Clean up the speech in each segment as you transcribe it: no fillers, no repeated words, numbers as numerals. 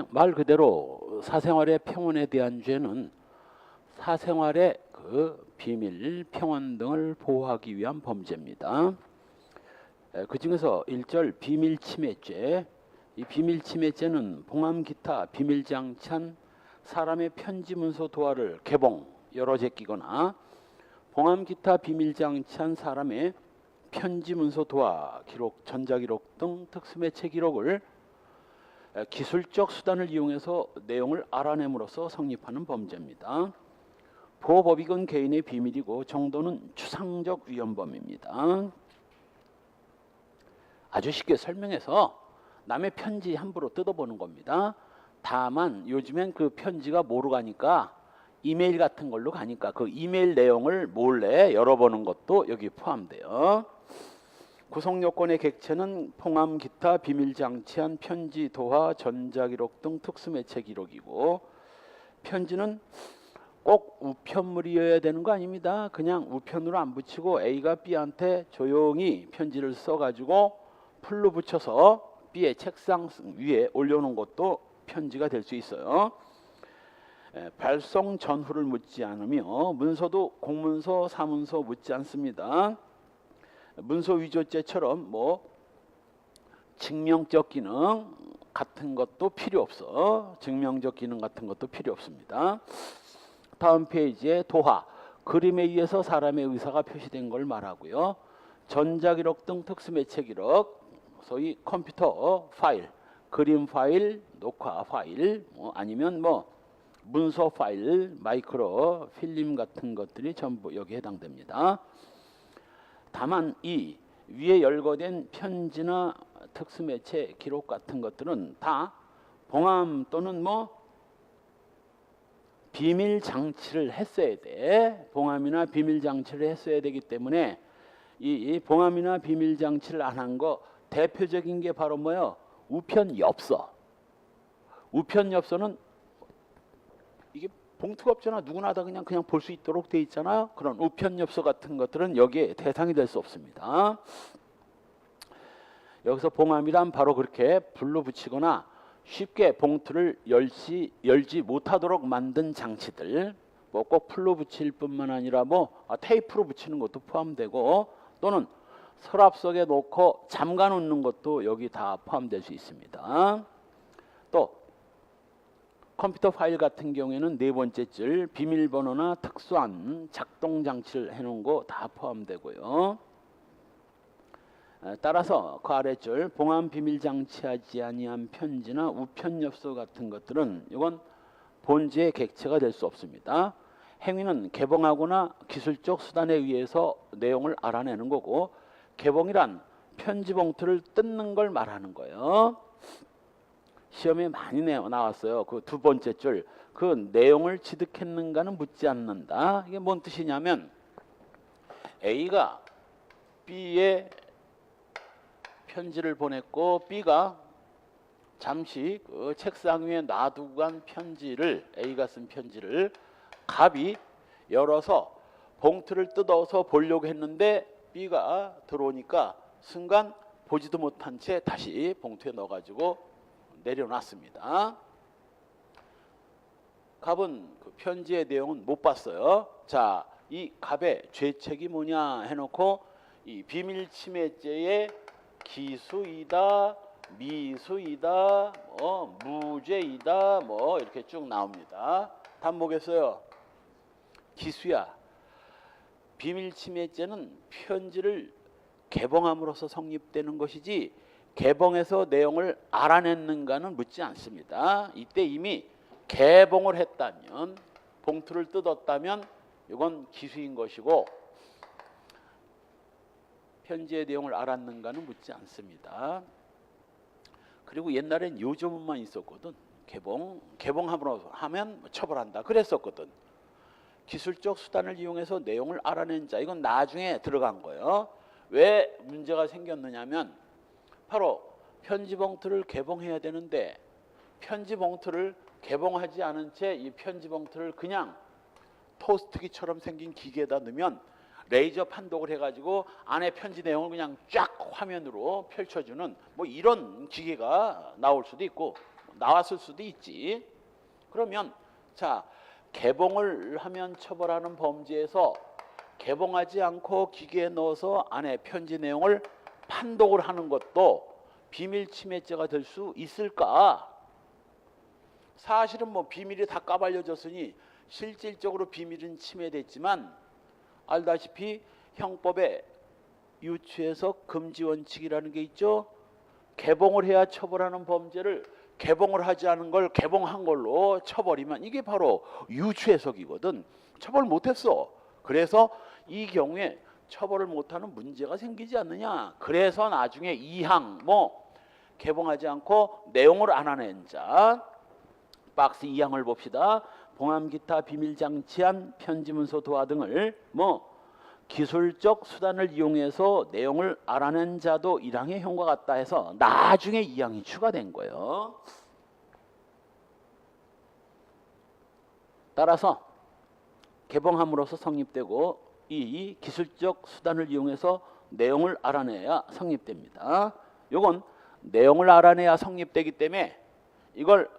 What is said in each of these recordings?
말 그대로 사생활의 평온에 대한 죄는 사생활의 그 비밀, 평온 등을 보호하기 위한 범죄입니다. 그 중에서 1절 비밀 침해죄. 이 비밀 침해죄는 봉함 기타 비밀 장치한 사람의 편지 문서 도화를 개봉 여러 제끼거나 봉함 기타 비밀 장치한 사람의 편지 문서 도화 기록, 전자기록 등 특수매체 기록을 기술적 수단을 이용해서 내용을 알아냄으로써 성립하는 범죄입니다. 보호법익은 개인의 비밀이고 정도는 추상적 위헌범입니다. 아주 쉽게 설명해서 남의 편지 함부로 뜯어보는 겁니다. 다만 요즘엔 그 편지가 뭐로 가니까 이메일 같은 걸로 가니까 그 이메일 내용을 몰래 열어보는 것도 여기 포함돼요. 구성요건의 객체는 봉함 기타 비밀 장치한 편지, 도화, 전자기록 등 특수매체 기록이고 편지는 꼭 우편물이어야 되는 거 아닙니다. 그냥 우편으로 안 붙이고 A가 B한테 조용히 편지를 써가지고 풀로 붙여서 B의 책상 위에 올려놓은 것도 편지가 될 수 있어요. 발송 전후를 묻지 않으며 문서도 공문서, 사문서 묻지 않습니다. 문서 위조죄처럼 뭐 증명적 기능 같은 것도 필요 없어. 증명적 기능 같은 것도 필요 없습니다. 다음 페이지에 도화, 그림에 의해서 사람의 의사가 표시된 걸 말하고요. 전자기록 등 특수매체 기록, 소위 컴퓨터 파일, 그림 파일, 녹화 파일, 아니면 문서 파일, 마이크로 필름 같은 것들이 전부 여기에 해당됩니다. 다만 이 위에 열거된 편지나 특수매체 기록 같은 것들은 다 봉함 또는 비밀 장치를 했어야 돼. 봉함이나 비밀 장치를 했어야 되기 때문에 이 봉함이나 비밀 장치를 안 한 거 대표적인 게 바로 뭐예요? 우편엽서. 우편엽서는 이게 봉투가 없잖아. 누구나 다 그냥 볼 수 있도록 돼 있잖아요. 그런 우편엽서 같은 것들은 여기에 대상이 될 수 없습니다. 여기서 봉함이란 바로 그렇게 불로 붙이거나 쉽게 봉투를 열지 못하도록 만든 장치들, 꼭 풀로 붙일 뿐만 아니라 테이프로 붙이는 것도 포함되고 또는 서랍 속에 놓고 잠가 놓는 것도 여기 다 포함될 수 있습니다. 또 컴퓨터 파일 같은 경우에는 네 번째 줄 비밀번호나 특수한 작동 장치를 해놓은 거 다 포함되고요. 따라서 그 아래 줄 봉함 비밀 장치하지 아니한 편지나 우편엽서 같은 것들은 이건 본죄의 객체가 될 수 없습니다. 행위는 개봉하거나 기술적 수단에 의해서 내용을 알아내는 거고, 개봉이란 편지 봉투를 뜯는 걸 말하는 거예요. 시험에 많이 나왔어요. 그 두 번째 줄, 그 내용을 취득했는가는 묻지 않는다. 이게 뭔 뜻이냐면 A가 B에 편지를 보냈고 B가 잠시 그 책상 위에 놔두고 간 편지를, A가 쓴 편지를 갑이 열어서 봉투를 뜯어서 보려고 했는데 B가 들어오니까 순간 보지도 못한 채 다시 봉투에 넣어가지고 내려놨습니다. 갑은 그 편지의 내용은 못 봤어요. 자, 이 갑의 죄책이 뭐냐 해놓고 이 비밀 침해죄의 기수이다, 미수이다, 무죄이다, 이렇게 쭉 나옵니다. 답 뭐겠어요? 기수야. 비밀 침해죄는 편지를 개봉함으로써 성립되는 것이지 개봉해서 내용을 알아냈는가는 묻지 않습니다. 이때 이미 개봉을 했다면, 봉투를 뜯었다면 이건 기수인 것이고 편지의 내용을 알았는가는 묻지 않습니다. 그리고 옛날엔 요 조문만 있었거든. 개봉함으로 하면 처벌한다 그랬었거든. 기술적 수단을 이용해서 내용을 알아낸 자, 이건 나중에 들어간 거예요. 왜 문제가 생겼느냐면 바로 편지 봉투를 개봉해야 되는데 편지 봉투를 개봉하지 않은 채 이 편지 봉투를 그냥 토스트기처럼 생긴 기계에다 넣으면 레이저 판독을 해가지고 안에 편지 내용을 그냥 쫙 화면으로 펼쳐주는 이런 기계가 나올 수도 있고 나왔을 수도 있지. 그러면 자, 개봉을 하면 처벌하는 범죄에서 개봉하지 않고 기계에 넣어서 안에 편지 내용을 판독을 하는 것도 비밀 침해죄가 될 수 있을까? 사실은 뭐 비밀이 다 까발려졌으니 실질적으로 비밀은 침해됐지만 알다시피 형법에 유추해서 금지 원칙이라는 게 있죠. 개봉을 해야 처벌하는 범죄를 개봉을 하지 않은 걸 개봉한 걸로 처벌이면 이게 바로 유추해석이거든. 처벌 못했어. 그래서 이 경우에 처벌을 못하는 문제가 생기지 않느냐. 그래서 나중에 2항 뭐 개봉하지 않고 내용을 안 하는 자 박스 2항을 봅시다. 봉함 기타 비밀장치한 편지문서 도화 등을 뭐 기술적 수단을 이용해서 내용을 알아낸 자도 1항의 형과 같다 해서 나중에 2항이 추가된 거예요. 따라서 개봉함으로써 성립되고 이 기술적 수단을 이용해서 내용을 알아내야 성립됩니다. 요건 내용을 알아내야 성립되기 때문에 이걸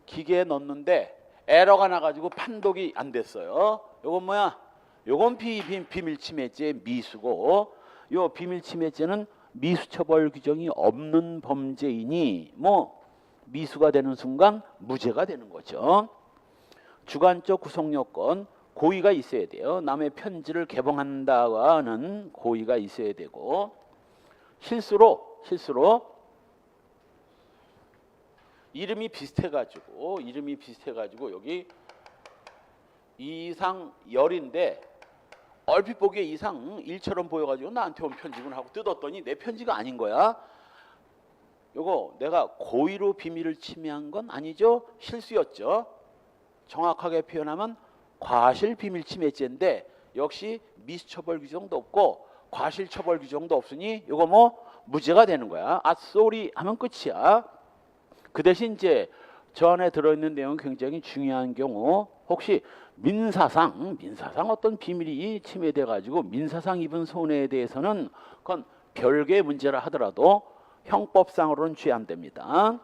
기계에 넣는데 에러가 나가지고 판독이 안 됐어요. 요건 뭐야? 요건 비밀침해죄 미수고, 요 비밀침해죄는 미수처벌 규정이 없는 범죄이니 뭐 미수가 되는 순간 무죄가 되는 거죠. 주관적 구성요건 고의가 있어야 돼요. 남의 편지를 개봉한다는 고의가 있어야 되고, 실수로 이름이 비슷해가지고 여기 이상 열인데 얼핏 보기에 이상 일처럼 보여가지고 나한테 온 편지군 하고 뜯었더니 내 편지가 아닌 거야. 요거 내가 고의로 비밀을 침해한 건 아니죠. 실수였죠. 정확하게 표현하면 과실 비밀 침해죄인데 역시 미수처벌 규정도 없고 과실처벌 규정도 없으니 요거 뭐 무죄가 되는 거야. 아 쏘리 하면 끝이야. 그 대신 이제 저 안에 들어있는 내용이 굉장히 중요한 경우 혹시 민사상 어떤 비밀이 침해돼 가지고 민사상 입은 손해에 대해서는 그건 별개의 문제라 하더라도 형법상으로는 죄 안 됩니다.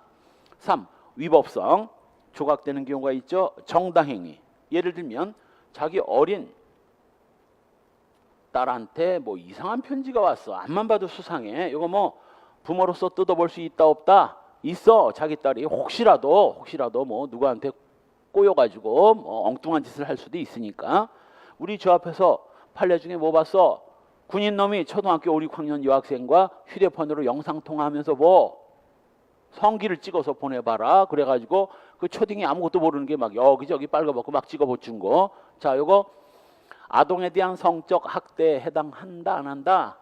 3. 위법성 조각되는 경우가 있죠. 정당행위. 예를 들면 자기 어린 딸한테 뭐 이상한 편지가 왔어. 앞만 봐도 수상해. 이거 뭐 부모로서 뜯어볼 수 있다 없다? 있어. 자기 딸이 혹시라도 뭐 누구한테 꼬여가지고 뭐 엉뚱한 짓을 할 수도 있으니까. 우리 저 앞에서 판례 중에 뭐 봤어? 군인놈이 초등학교 5, 6학년 여학생과 휴대폰으로 영상통화하면서 뭐 성기를 찍어서 보내봐라. 그래가지고 그 초딩이 아무것도 모르는 게 막 여기저기 빨가벗고 막 찍어보준 거. 자, 요거 아동에 대한 성적 학대에 해당한다 안 한다?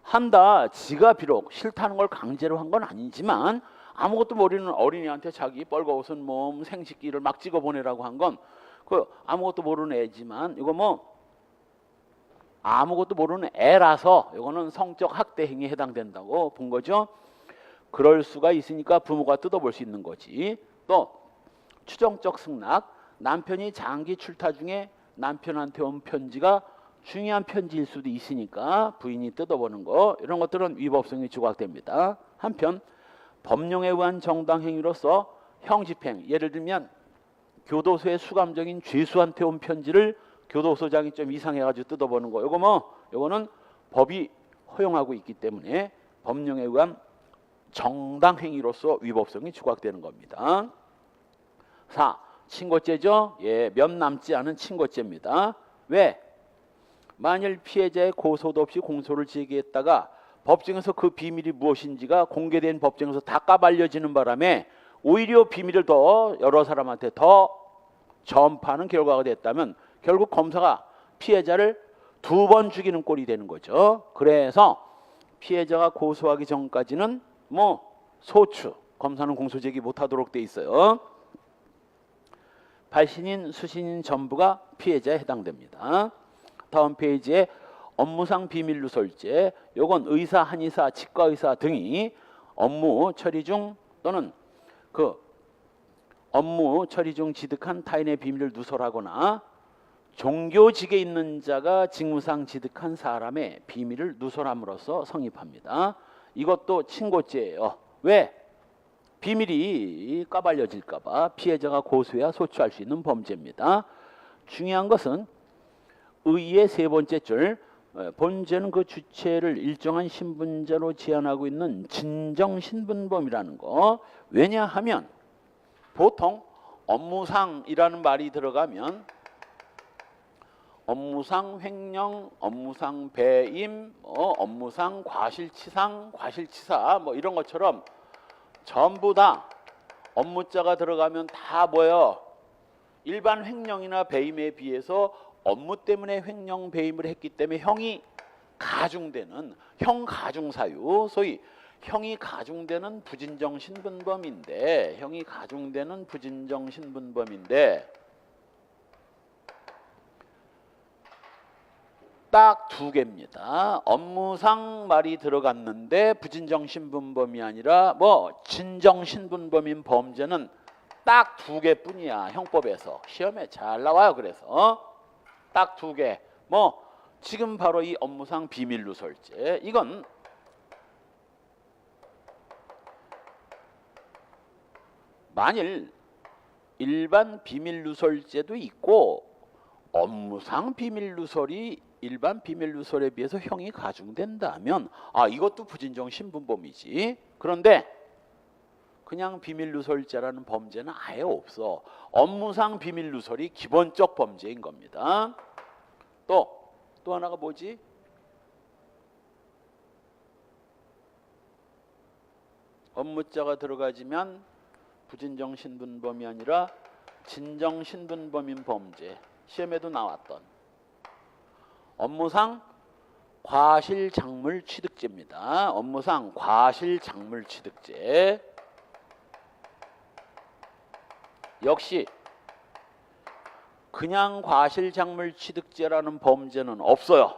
한다. 지가 비록 싫다는 걸 강제로 한 건 아니지만 아무것도 모르는 어린이한테 자기 뻘거벗은 몸 생식기를 막 찍어 보내라고 한 건 그 아무것도 모르는 애지만 이거 뭐 아무것도 모르는 애라서 이거는 성적 학대 행위에 해당된다고 본 거죠. 그럴 수가 있으니까 부모가 뜯어볼 수 있는 거지. 또 추정적 승낙, 남편이 장기 출타 중에 남편한테 온 편지가 중요한 편지일 수도 있으니까 부인이 뜯어보는 거, 이런 것들은 위법성이 조각됩니다. 한편 법령에 의한 정당행위로서 형집행, 예를 들면 교도소의 수감적인 죄수한테 온 편지를 교도소장이 좀 이상해가지고 뜯어보는 거, 요거는 법이 허용하고 있기 때문에 법령에 의한 정당행위로서 위법성이 조각되는 겁니다. 4. 친고죄죠. 예, 몇 남지 않은 친고죄입니다. 왜? 만일 피해자의 고소도 없이 공소를 제기했다가 법정에서 그 비밀이 무엇인지가 공개된 법정에서 다 까발려지는 바람에 오히려 비밀을 더 여러 사람한테 더 전파하는 결과가 됐다면 결국 검사가 피해자를 2번 죽이는 꼴이 되는 거죠. 그래서 피해자가 고소하기 전까지는 뭐 소추, 검사는 공소 제기 못하도록 돼 있어요. 발신인, 수신인 전부가 피해자에 해당됩니다. 다음 페이지에 업무상 비밀 누설죄, 요건 의사, 한의사, 치과의사 등이 업무 처리 중 또는 그 업무 처리 중 지득한 타인의 비밀을 누설하거나 종교직에 있는 자가 직무상 지득한 사람의 비밀을 누설함으로써 성립합니다. 이것도 친고죄예요. 왜? 비밀이 까발려질까봐 피해자가 고소해야 소추할 수 있는 범죄입니다. 중요한 것은 의의 세 번째 줄, 본죄는 그 주체를 일정한 신분자로 제한하고 있는 진정신분범이라는 거. 왜냐하면 보통 업무상이라는 말이 들어가면 업무상 횡령, 업무상 배임, 업무상 과실치상, 과실치사 뭐 이런 것처럼 전부 다 업무자가 들어가면 다 뭐예요? 일반 횡령이나 배임에 비해서 업무 때문에 횡령, 배임을 했기 때문에 형이 가중되는 형 가중사유, 소위 형이 가중되는 부진정신분범인데 딱 두 개입니다. 업무상 말이 들어갔는데 부진정신분범이 아니라 뭐 진정신분범인 범죄는 딱 두 개뿐이야. 형법에서 시험에 잘 나와요. 그래서 딱 두 개. 뭐 지금 바로 이 업무상 비밀누설죄, 이건 만일 일반 비밀누설죄도 있고 업무상 비밀누설이 일반 비밀누설에 비해서 형이 가중된다면 이것도 부진정신분범이지. 그런데 그냥 비밀누설죄라는 범죄는 아예 없어. 업무상 비밀누설이 기본적 범죄인 겁니다. 또 하나가 뭐지? 업무자가 들어가지면 부진정신분범이 아니라 진정신분범인 범죄. 시험에도 나왔던 업무상 과실작물취득죄입니다. 업무상 과실작물취득죄. 역시 그냥 과실작물취득죄라는 범죄는 없어요.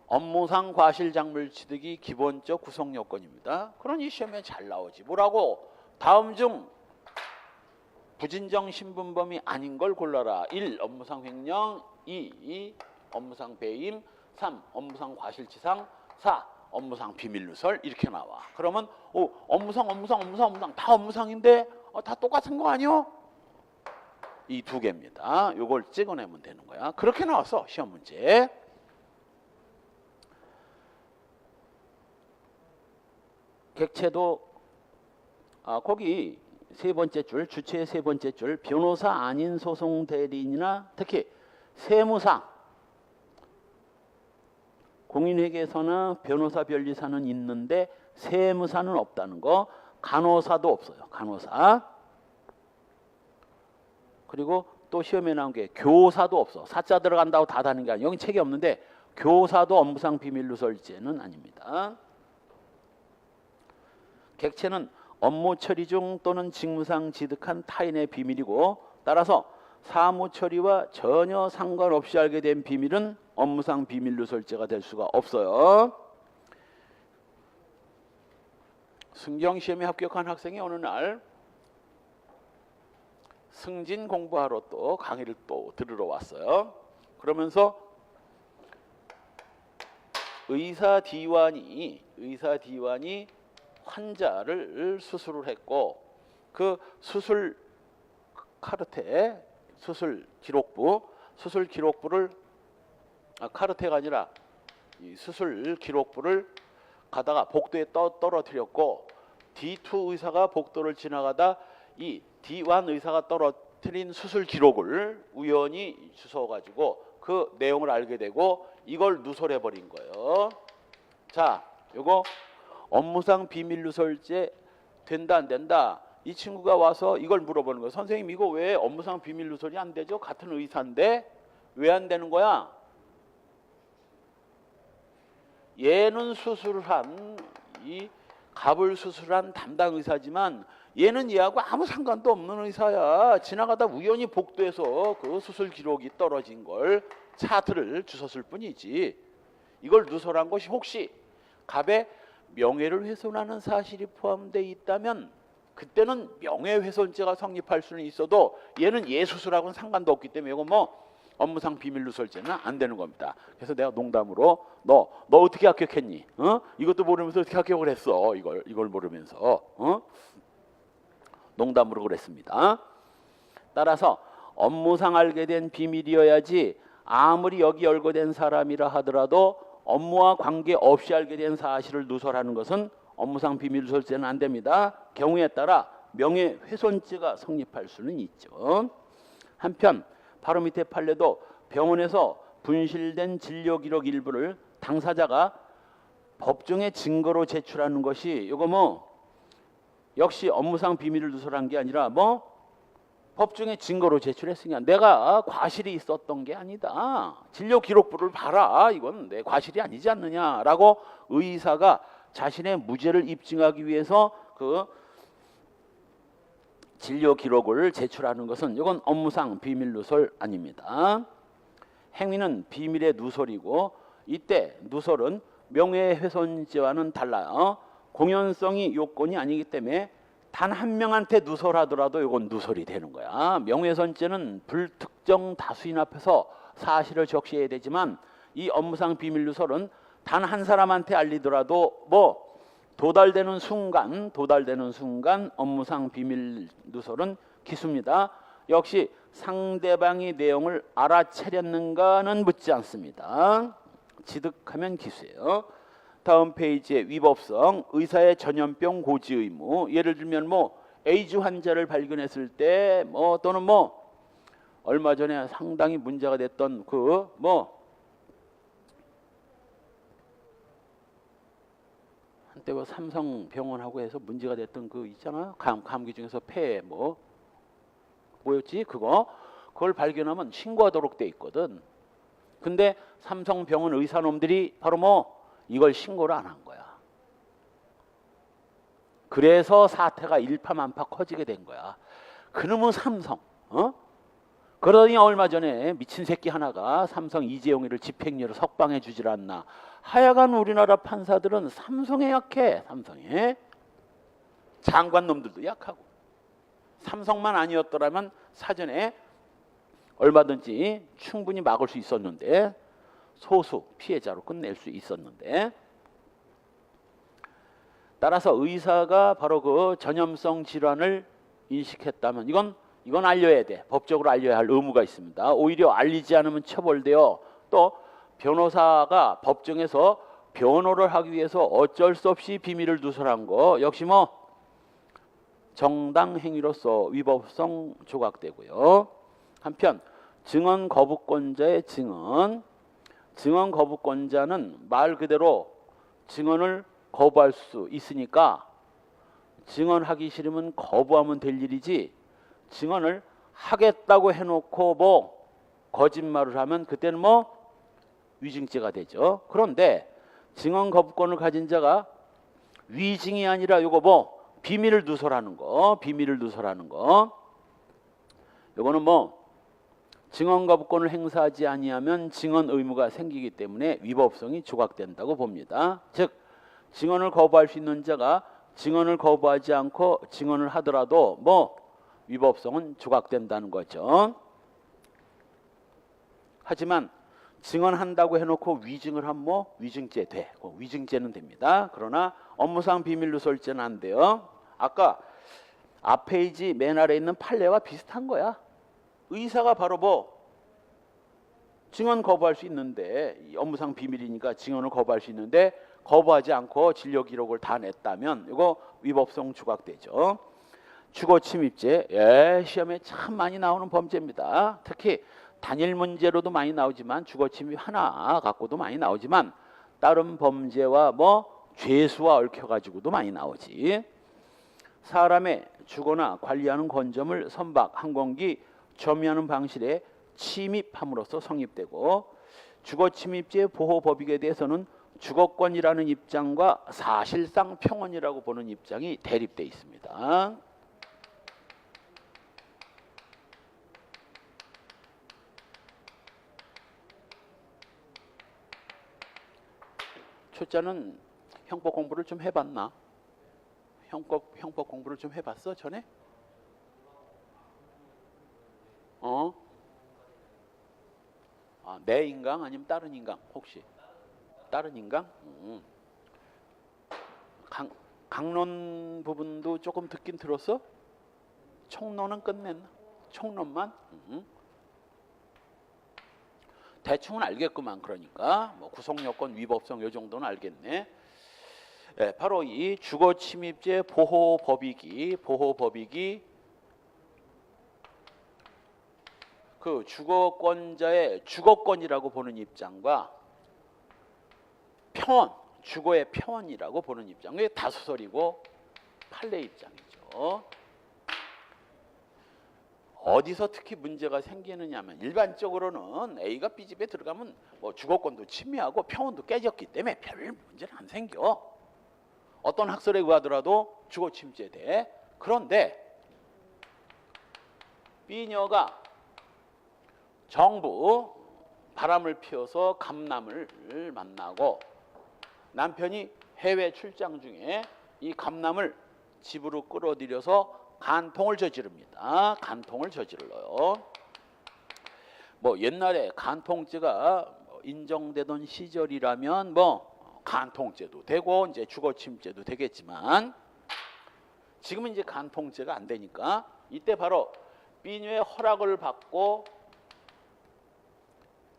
업무상 과실작물취득이 기본적 구성요건입니다. 그러니 시험에 잘 나오지. 뭐라고? 다음 중 부진정신분범이 아닌 걸 골라라. 1. 업무상 횡령, 2. 업무상 배임, 3. 업무상 과실치상, 4. 업무상 비밀누설. 이렇게 나와. 그러면 업무상 다 업무상인데 다 똑같은 거 아니요? 이 두 개입니다. 요걸 찍어내면 되는 거야. 그렇게 나왔어, 시험 문제. 객체도 거기 세 번째 줄, 주체의 세 번째 줄, 변호사 아닌 소송 대리인이나 특히 세무사, 공인회계사나 변호사 변리사는 있는데 세무사는 없다는 거. 간호사도 없어요. 간호사. 그리고 또 시험에 나온 게 교사도 없어. 사자 들어간다고 다 다는 게 아니야. 여기 책이 없는데 교사도 업무상 비밀누설죄는 아닙니다. 객체는 업무 처리 중 또는 직무상 취득한 타인의 비밀이고, 따라서 사무 처리와 전혀 상관없이 알게 된 비밀은 업무상 비밀누설죄가 될 수가 없어요. 승경시험에 합격한 학생이 어느 날 승진 공부하러 또 강의를 또 들으러 왔어요. 그러면서 의사 디완이 환자를 수술을 했고, 그 수술 카르테, 수술 기록부를 카르테가 아니라 이 수술 기록부를 가다가 복도에 떨어뜨렸고, D2 의사가 복도를 지나가다 이 D1 의사가 떨어뜨린 수술 기록을 우연히 주워가지고 그 내용을 알게 되고 이걸 누설해 버린 거예요. 자, 요거 업무상 비밀누설죄 된다 안 된다? 이 친구가 와서 이걸 물어보는 거예요. 선생님, 이거 왜 업무상 비밀누설이 안 되죠? 같은 의사인데 왜 안 되는 거야? 얘는 수술한 이 갑을 수술한 담당 의사지만 얘는 얘하고 아무 상관도 없는 의사야. 지나가다 우연히 복도에서 그 수술 기록이 떨어진 걸 차트를 주웠을 뿐이지. 이걸 누설한 것이 혹시 갑의 명예를 훼손하는 사실이 포함되어 있다면 그때는 명예훼손죄가 성립할 수는 있어도 얘는 얘 수술하고는 상관도 없기 때문에 이거 뭐 업무상 비밀 누설죄는 안 되는 겁니다. 그래서 내가 농담으로 너 어떻게 합격했니? 이것도 모르면서 어떻게 합격을 했어? 이걸 모르면서 농담으로 그랬습니다. 따라서 업무상 알게 된 비밀이어야지 아무리 여기 열거된 사람이라 하더라도 업무와 관계없이 알게 된 사실을 누설하는 것은 업무상 비밀 누설죄는 안 됩니다. 경우에 따라 명예훼손죄가 성립할 수는 있죠. 한편 바로 밑에 판례도 병원에서 분실된 진료 기록 일부를 당사자가 법정에 증거로 제출하는 것이 이거 역시 업무상 비밀을 누설한 게 아니라 법정에 증거로 제출했으니까 내가 과실이 있었던 게 아니다. 진료 기록부를 봐라. 이건 내 과실이 아니지 않느냐라고 의사가 자신의 무죄를 입증하기 위해서 그 진료 기록을 제출하는 것은 이건 업무상 비밀 누설 아닙니다. 행위는 비밀의 누설이고 이때 누설은 명예훼손죄와는 달라요. 공연성이 요건이 아니기 때문에 단 한 명한테 누설하더라도 이건 누설이 되는 거야. 명예훼손죄는 불특정 다수인 앞에서 사실을 적시해야 되지만 이 업무상 비밀 누설은 단 한 사람한테 알리더라도 도달되는 순간 업무상 비밀 누설은 기수입니다. 역시 상대방이 내용을 알아차렸는가는 묻지 않습니다. 지득하면 기수예요. 다음 페이지에 위법성, 의사의 전염병 고지 의무. 예를 들면 에이즈 환자를 발견했을 때 또는 얼마 전에 상당히 문제가 됐던 한때 삼성병원하고 해서 문제가 됐던 있잖아. 감기 중에서 폐 뭐였지? 그걸 발견하면 신고하도록 돼 있거든. 근데 삼성병원 의사놈들이 바로 이걸 신고를 안 한 거야. 그래서 사태가 일파만파 커지게 된 거야. 그놈의 삼성, 그러더니 얼마 전에 미친 새끼 하나가 삼성 이재용이를 집행유예로 석방해 주질 않나. 하여간 우리나라 판사들은 삼성에 약해. 삼성에. 장관 놈들도 약하고. 삼성만 아니었더라면 사전에 얼마든지 충분히 막을 수 있었는데 소수 피해자로 끝낼 수 있었는데 따라서 의사가 바로 그 전염성 질환을 인식했다면 이건 알려야 돼. 법적으로 알려야 할 의무가 있습니다. 오히려 알리지 않으면 처벌되어 또 변호사가 법정에서 변호를 하기 위해서 어쩔 수 없이 비밀을 누설한 거 역시 정당 행위로서 위법성 조각되고요. 한편 증언 거부권자의 증언 거부권자는 말 그대로 증언을 거부할 수 있으니까 증언하기 싫으면 거부하면 될 일이지 증언을 하겠다고 해놓고 거짓말을 하면 그때는 위증죄가 되죠. 그런데 증언 거부권을 가진 자가 위증이 아니라 비밀을 누설하는 거 요거는 증언 거부권을 행사하지 아니하면 증언 의무가 생기기 때문에 위법성이 조각된다고 봅니다. 즉 증언을 거부할 수 있는 자가 증언을 거부하지 않고 증언을 하더라도 위법성은 조각된다는 거죠. 하지만 증언한다고 해놓고 위증을 하면 위증죄 돼. 위증죄는 됩니다. 그러나 업무상 비밀 누설죄는 안 돼요. 아까 앞 페이지 맨 아래에 있는 판례와 비슷한 거야. 의사가 바로 증언 거부할 수 있는데 업무상 비밀이니까 증언을 거부할 수 있는데 거부하지 않고 진료 기록을 다 냈다면 이거 위법성 조각되죠. 주거 침입죄 시험에 참 많이 나오는 범죄입니다. 특히 단일 문제로도 많이 나오지만 주거 침입 하나 갖고도 많이 나오지만 다른 범죄와 죄수와 얽혀가지고도 많이 나오지. 사람의 주거나 관리하는 건점을 선박, 항공기, 점유하는 방실에 침입함으로써 성립되고 주거 침입죄 보호 법익에 대해서는 주거권이라는 입장과 사실상 평원이라고 보는 입장이 대립돼 있습니다. 초짜는 형법 공부를 좀 해봤나? 형법 공부를 좀 해봤어 전에? 내 인강 아니면 다른 인강 혹시? 다른 인강? 강론 부분도 조금 듣긴 들었어? 총론은 끝냈나? 총론만? 대충은 알겠구만. 그러니까 뭐 구속요건 위법성 요 정도는 알겠네. 예, 바로 이 주거침입죄 보호법익이 그 주거권자의 주거권이라고 보는 입장과 평원, 주거의 평원이라고 보는 입장. 이게 다소설이고 판례 입장이죠. 어디서 특히 문제가 생기느냐면 일반적으로는 A가 B집에 들어가면 뭐 주거권도 침해하고 평원도 깨졌기 때문에 별 문제는 안 생겨. 어떤 학설에 의하더라도 주거침입죄에 대해. 그런데 B녀가 정부 바람을 피워서 감남을 만나고 남편이 해외 출장 중에 이 감남을 집으로 끌어들여서 간통을 저지릅니다. 간통을 저질러요. 뭐 옛날에 간통죄가 인정되던 시절이라면 뭐 간통죄도 되고 이제 주거침입죄도 되겠지만 지금은 이제 간통죄가 안 되니까 이때 바로 B녀의 허락을 받고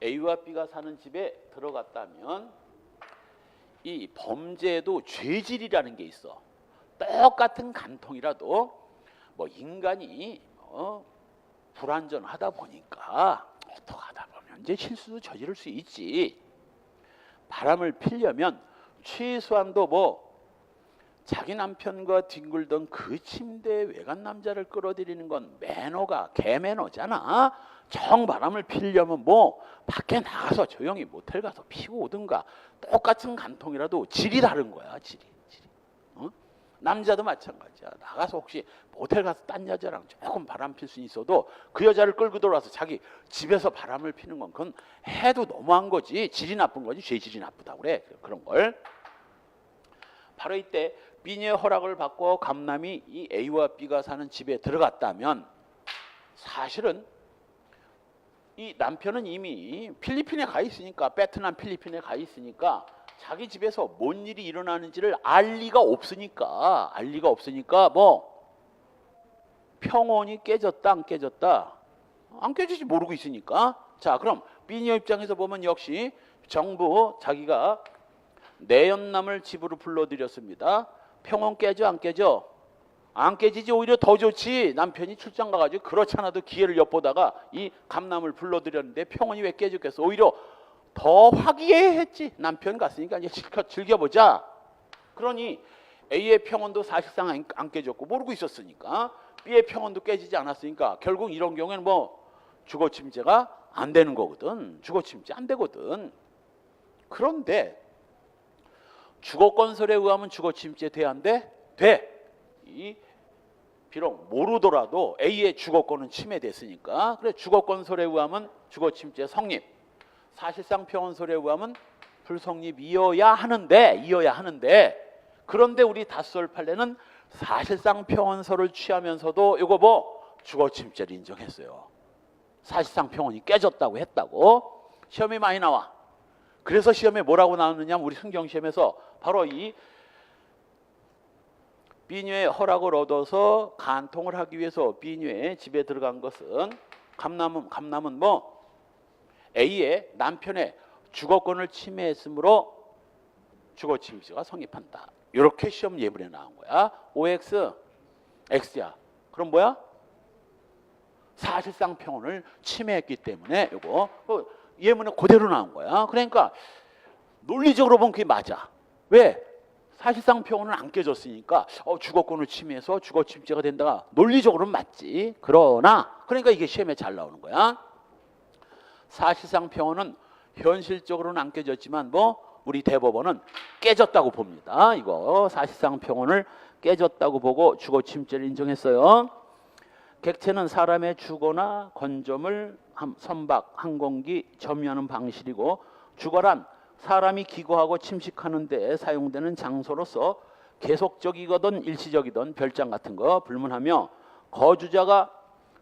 A와 B가 사는 집에 들어갔다면 이 범죄에도 죄질이라는 게 있어. 똑같은 간통이라도 뭐 인간이 불완전하다 보니까 어떻게 하다 보면 이제 실수도 저지를 수 있지. 바람을 피려면 최소한도 뭐 자기 남편과 뒹굴던 그 침대에 외간 남자를 끌어들이는 건 매너가 개매너잖아. 정바람을 피려면 뭐 밖에 나가서 조용히 모텔 가서 피고 오든가. 똑같은 간통이라도 질이 다른 거야. 질이. 남자도 마찬가지야. 나가서 혹시 모텔 가서 딴 여자랑 조금 바람 필 수 있어도 그 여자를 끌고 돌아와서 자기 집에서 바람을 피는 건 그건 해도 너무한 거지. 질이 나쁜 거지. 죄질이 나쁘다고 그래. 그런 걸. 바로 이때 B녀의 허락을 받고 감남이 이 A와 B가 사는 집에 들어갔다면 사실은 이 남편은 이미 필리핀에 가 있으니까, 베트남 필리핀에 가 있으니까 자기 집에서 뭔 일이 일어나는지를 알 리가 없으니까 뭐 평온이 깨졌다 안 깨졌다? 안 깨지지. 모르고 있으니까. 자, 그럼 B녀 입장에서 보면 역시 정부 자기가 내연남을 집으로 불러들였습니다. 평온 깨져 안 깨져? 안 깨지지. 오히려 더 좋지. 남편이 출장 가가지고 그렇지 않아도 기회를 엿보다가 이 감남을 불러들였는데 평온이 왜 깨졌겠어? 오히려 더 화기애애했지. 남편 갔으니까 이제 실컷 즐겨보자. 그러니 A의 평온도 사실상 안 깨졌고 모르고 있었으니까 B의 평온도 깨지지 않았으니까 결국 이런 경우에는 뭐 주거침입죄가 안 되는 거거든. 주거침입죄 안 되거든. 그런데 주거건설에 의하면 주거침입죄 돼 안 돼? 돼. 비록 모르더라도 A의 주거권은 침해됐으니까 그래 주거건설에 의하면 주거침입죄 성립. 사실상 평온설에 의하면 불성립이어야 하는데 그런데 우리 다수설 판례는 사실상 평온설을 취하면서도 이거 뭐 주거침입죄를 인정했어요. 사실상 평온이 깨졌다고 했다고. 시험이 많이 나와. 그래서 시험에 뭐라고 나오느냐 우리 승경시험에서 바로 이 B녀의 허락을 얻어서 간통을 하기 위해서 B녀의 집에 들어간 것은 감남은 뭐 A의 남편의 주거권을 침해했으므로 주거침입죄가 성립한다. 이렇게 시험 예문에 나온 거야. OX, X야. 그럼 뭐야? 사실상 평온을 침해했기 때문에 이거 예문에 그대로 나온 거야. 그러니까 논리적으로 보면 그게 맞아. 왜? 사실상 평온은 안 깨졌으니까 주거권을 침해해서 주거침입죄가 된다가 논리적으로는 맞지. 그러니까 이게 시험에 잘 나오는 거야. 사실상 평온은 현실적으로는 안 깨졌지만 뭐 우리 대법원은 깨졌다고 봅니다. 이거 사실상 평온을 깨졌다고 보고 주거침입죄를 인정했어요. 객체는 사람의 주거나 건조물, 선박, 항공기 점유하는 방식이고 주거란 사람이 기거하고 침식하는 데 사용되는 장소로서 계속적이거든 일시적이든 별장 같은 거 불문하며 거주자가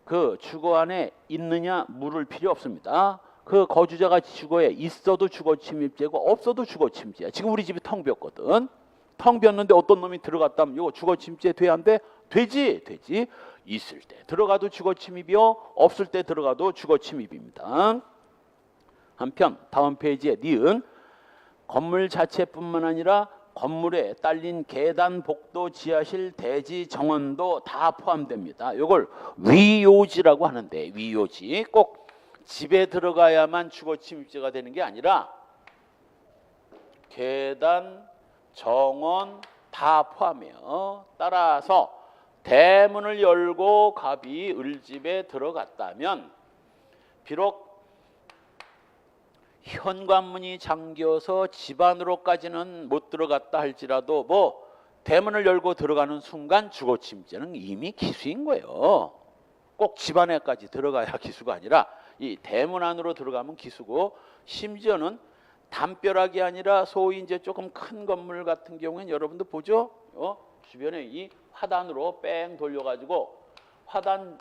그 주거 안에 있느냐 물을 필요 없습니다. 그 거주자가 주거에 있어도 주거 침입죄고 없어도 주거 침입죄야. 지금 우리 집이 텅 비었거든. 텅 비었는데 어떤 놈이 들어갔다면 이거 주거 침입죄 돼 안 돼? 되지. 있을 때 들어가도 주거 침입이요, 없을 때 들어가도 주거 침입입니다. 한편 다음 페이지에 니은 건물 자체뿐만 아니라 건물에 딸린 계단, 복도, 지하실, 대지, 정원도 다 포함됩니다. 이걸 위요지라고 하는데, 위요지 꼭 집에 들어가야만 주거 침입죄가 되는 게 아니라 계단, 정원 다 포함해요. 따라서 대문을 열고 갑이 을집에 들어갔다면 비록 현관문이 잠겨서 집 안으로까지는 못 들어갔다 할지라도 뭐 대문을 열고 들어가는 순간 주거 침입죄는 이미 기수인 거예요. 꼭 집 안에까지 들어가야 기수가 아니라 이 대문 안으로 들어가면 기수고, 심지어는 담벼락이 아니라 소위 이제 조금 큰 건물 같은 경우에는 여러분들 보죠? 주변에 이 화단으로 뺑 돌려가지고 화단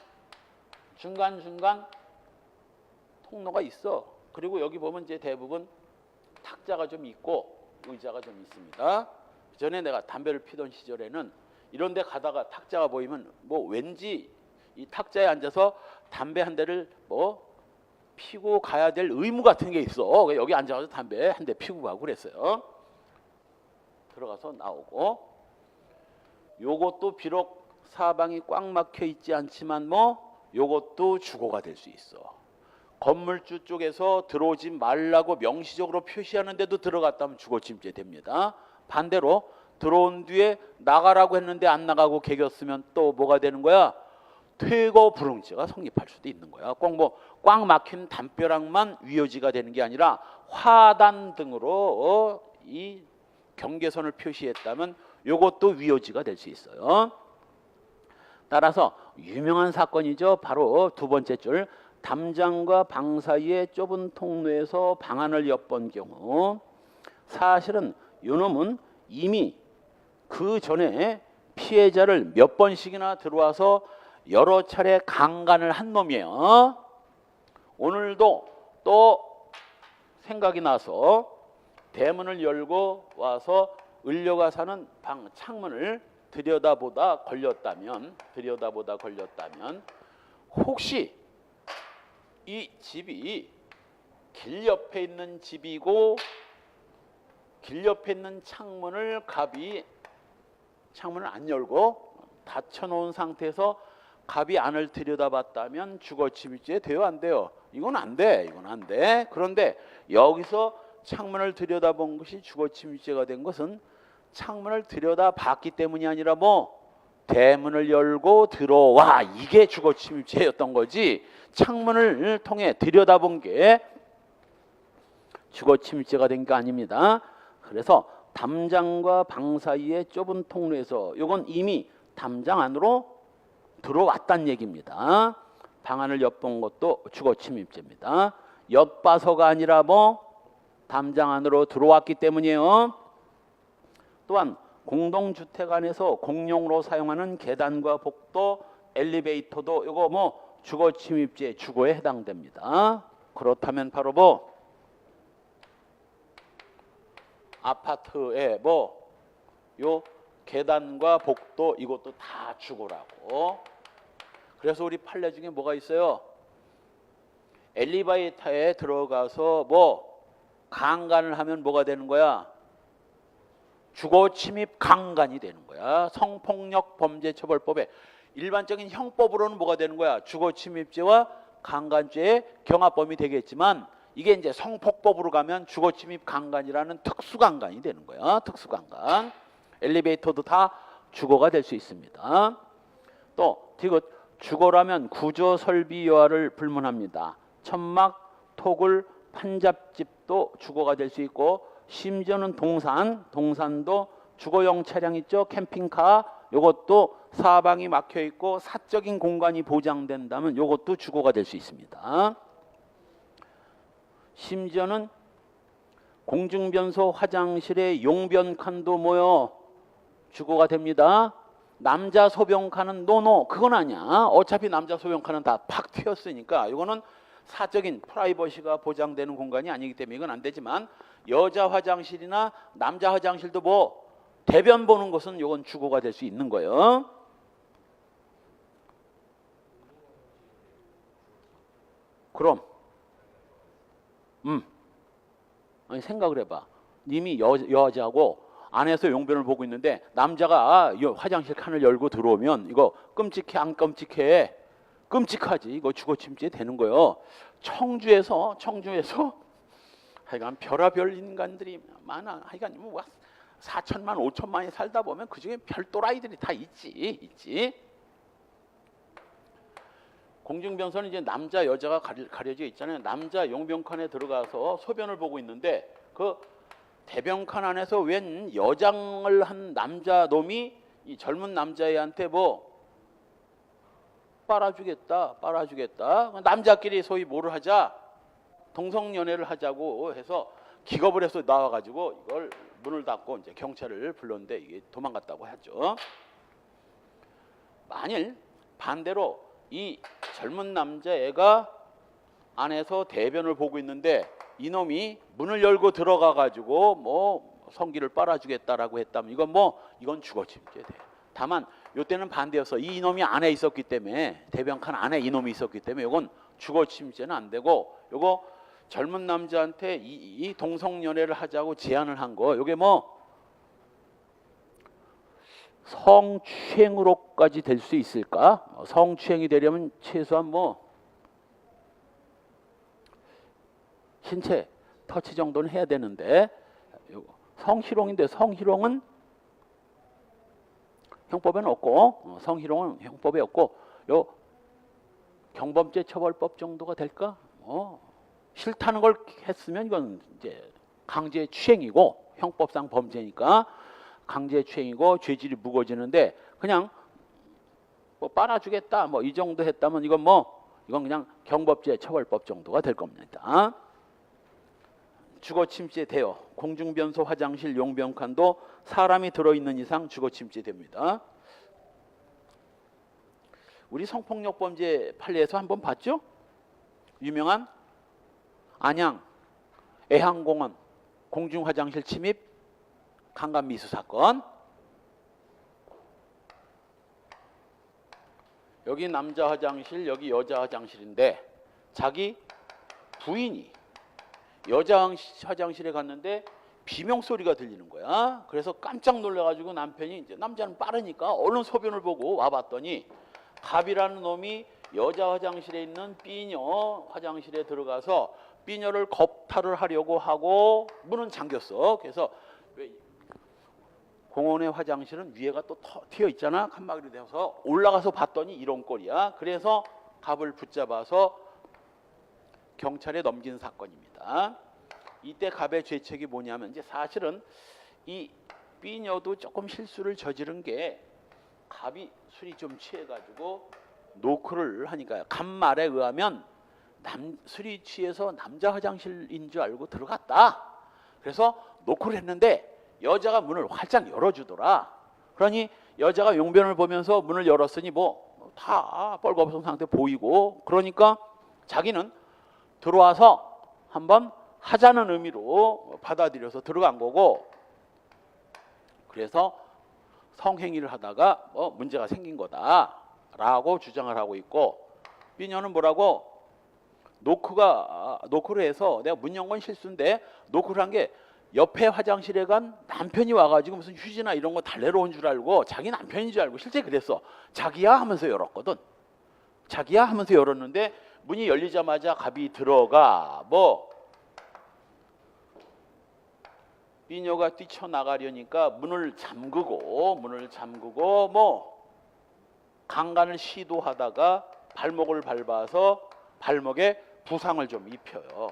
중간중간 통로가 있어. 그리고 여기 보면 이제 대부분 탁자가 좀 있고 의자가 좀 있습니다. 전에 내가 담배를 피던 시절에는 이런 데 가다가 탁자가 보이면 뭐 왠지 이 탁자에 앉아서 담배 한 대를 뭐 피고 가야 될 의무 같은 게 있어. 여기 앉아서 담배 한 대 피고 가고 그랬어요. 들어가서 나오고, 요것도 비록 사방이 꽉 막혀 있지 않지만 뭐 요것도 주거가 될 수 있어. 건물주 쪽에서 들어오지 말라고 명시적으로 표시하는데도 들어갔다면 주거 침입죄 됩니다. 반대로 들어온 뒤에 나가라고 했는데 안 나가고 개겼으면 또 뭐가 되는 거야? 퇴거 불응죄가 성립할 수도 있는 거야. 꼭 뭐 꽉 막힌 담벼락만 위요지가 되는 게 아니라 화단 등으로 이 경계선을 표시했다면 이것도 위요지가 될 수 있어요. 따라서 유명한 사건이죠. 바로 두 번째 줄, 담장과 방 사이의 좁은 통로에서 방안을 엿본 경우, 사실은 이놈은 이미 그 전에 피해자를 몇 번씩이나 들어와서 여러 차례 강간을 한 놈이에요. 오늘도 또 생각이 나서 대문을 열고 와서 을려가 사는 방 창문을 들여다보다 걸렸다면 혹시 이 집이 길 옆에 있는 집이고 길 옆에 있는 창문을 갑이 창문을 안 열고 닫혀놓은 상태에서 갑이 안을 들여다봤다면 주거 침입죄 돼요, 안 돼요? 이건 안 돼. 그런데 여기서 창문을 들여다본 것이 주거 침입죄가 된 것은 창문을 들여다봤기 때문이 아니라 뭐 대문을 열고 들어와, 이게 주거 침입죄였던 거지, 창문을 통해 들여다본 게 주거 침입죄가 된 게 아닙니다. 그래서 담장과 방 사이의 좁은 통로에서, 이건 이미 담장 안으로 들어왔단 얘기입니다. 방 안을 엿본 것도 주거 침입죄입니다. 엿봐서가 아니라 뭐 담장 안으로 들어왔기 때문이에요. 또한 공동주택 안에서 공용으로 사용하는 계단과 복도, 엘리베이터도 이거 뭐 주거 침입죄, 주거에 해당됩니다. 그렇다면 바로 뭐 아파트에 뭐 요 계단과 복도 이것도 다 주거라고. 그래서 우리 판례 중에 뭐가 있어요? 엘리베이터에 들어가서 뭐 강간을 하면 뭐가 되는 거야? 주거 침입 강간이 되는 거야. 성폭력 범죄처벌법에 일반적인 형법으로는 뭐가 되는 거야? 주거 침입죄와 강간죄의 경합범위 되겠지만, 이게 이제 성폭법으로 가면 주거 침입 강간이라는 특수 강간이 되는 거야. 특수 강간. 엘리베이터도 다 주거가 될 수 있습니다. 또 디귿, 주거라면 구조 설비 여하를 불문합니다. 천막, 토굴, 판잡집도 주거가 될 수 있고, 심지어는 동산도 주거용 차량 있죠. 캠핑카, 이것도 사방이 막혀 있고 사적인 공간이 보장된다면 이것도 주거가 될 수 있습니다. 심지어는 공중변소 화장실에 용변칸도 모여 주거가 됩니다. 남자 소변칸은 노노, 그건 아니야. 어차피 남자 소변칸은 다 팍 튀었으니까 이거는 사적인 프라이버시가 보장되는 공간이 아니기 때문에 이건 안 되지만 여자 화장실이나 남자 화장실도 뭐 대변 보는 것은 이건 주거가 될 수 있는 거예요. 그럼 아니 생각을 해봐. 님이 여자고 안에서 용변을 보고 있는데 남자가 화장실 칸을 열고 들어오면 이거 끔찍해 안 끔찍해? 끔찍하지. 이거 주거침입죄 되는 거예요. 청주에서 하여간 별의별 인간들이 많아. 하여간 뭐 4천만 5천만이 살다 보면 그중에 별 또라이들이 다 있지. 공중변소는 이제 남자 여자가 가려져 있잖아요. 남자 용변칸에 들어가서 소변을 보고 있는데 그 대변칸 안에서 웬 여장을 한 남자 놈이 이 젊은 남자애한테 뭐 빨아주겠다. 남자끼리 소위 뭐를 하자, 동성연애를 하자고 해서 기겁을 해서 나와가지고 이걸 문을 닫고 이제 경찰을 불렀는데 이게 도망갔다고 하죠. 만일 반대로 이 젊은 남자애가 안에서 대변을 보고 있는데 이놈이 문을 열고 들어가가지고 뭐 성기를 빨아주겠다라고 했다면 이건 주거침입죄 돼. 다만 이때는 반대여서 이 이놈이 안에 있었기 때문에 대변칸 안에 이놈이 있었기 때문에 이건 주거침입죄는 안 되고 요거 젊은 남자한테 이 동성연애를 하자고 제안을 한 거 요게 뭐 성추행으로까지 될 수 있을까? 성추행이 되려면 최소한 뭐 신체 터치 정도는 해야 되는데 성희롱인데 성희롱은 형법에는 없고 성희롱은 형법에 없고 요 경범죄 처벌법 정도가 될까? 싫다는 걸 했으면 이건 이제 강제 추행이고 형법상 범죄니까 강제 추행이고 죄질이 무거워지는데 그냥 뭐 빨아주겠다 뭐 이 정도 했다면 이건 그냥 경범죄 처벌법 정도가 될 겁니다. 주거침입죄 돼요. 공중변소, 화장실, 용변칸도 사람이 들어있는 이상 주거침입죄 됩니다. 우리 성폭력범죄 판례에서 한번 봤죠? 유명한 안양 애항공원 공중화장실 침입 강간미수 사건. 여기 남자 화장실, 여기 여자 화장실인데 자기 부인이 여자 화장실에 갔는데 비명소리가 들리는 거야. 그래서 깜짝 놀라가지고 남편이 이제 남자는 빠르니까 얼른 소변을 보고 와봤더니 갑이라는 놈이 여자 화장실에 있는 B녀 화장실에 들어가서 B녀를 겁탈을 하려고 하고 문은 잠겼어. 그래서 공원의 화장실은 위에가 또 튀어 있잖아. 칸막이로 되어서 올라가서 봤더니 이런 꼴이야. 그래서 갑을 붙잡아서 경찰에 넘긴 사건입니다. 이때 갑의 죄책이 뭐냐면 이제 사실은 이 B녀도 조금 실수를 저지른 게 갑이 술이 좀 취해가지고 노크를 하니까요. 갑 말에 의하면 술이 취해서 남자 화장실인 줄 알고 들어갔다. 그래서 노크를 했는데 여자가 문을 활짝 열어주더라. 그러니 여자가 용변을 보면서 문을 열었으니 뭐 다 뻘거벗은 상태 보이고 그러니까 자기는 들어와서 한번 하자는 의미로 받아들여서 들어간 거고 그래서 성행위를 하다가 문제가 생긴 거다라고 주장을 하고 있고 B녀는 뭐라고 노크를 해서 내가 문 연 건 실수인데 노크를 한 게 옆에 화장실에 간 남편이 와가지고 무슨 휴지나 이런 거 달래러 온 줄 알고 자기 남편인 줄 알고 실제 그랬어. 자기야 하면서 열었거든. 자기야 하면서 열었는데 문이 열리자마자 갑이 들어가 B녀가 뛰쳐나가려니까 문을 잠그고 강간을 시도하다가 발목을 밟아서 발목에 부상을 좀 입혀요.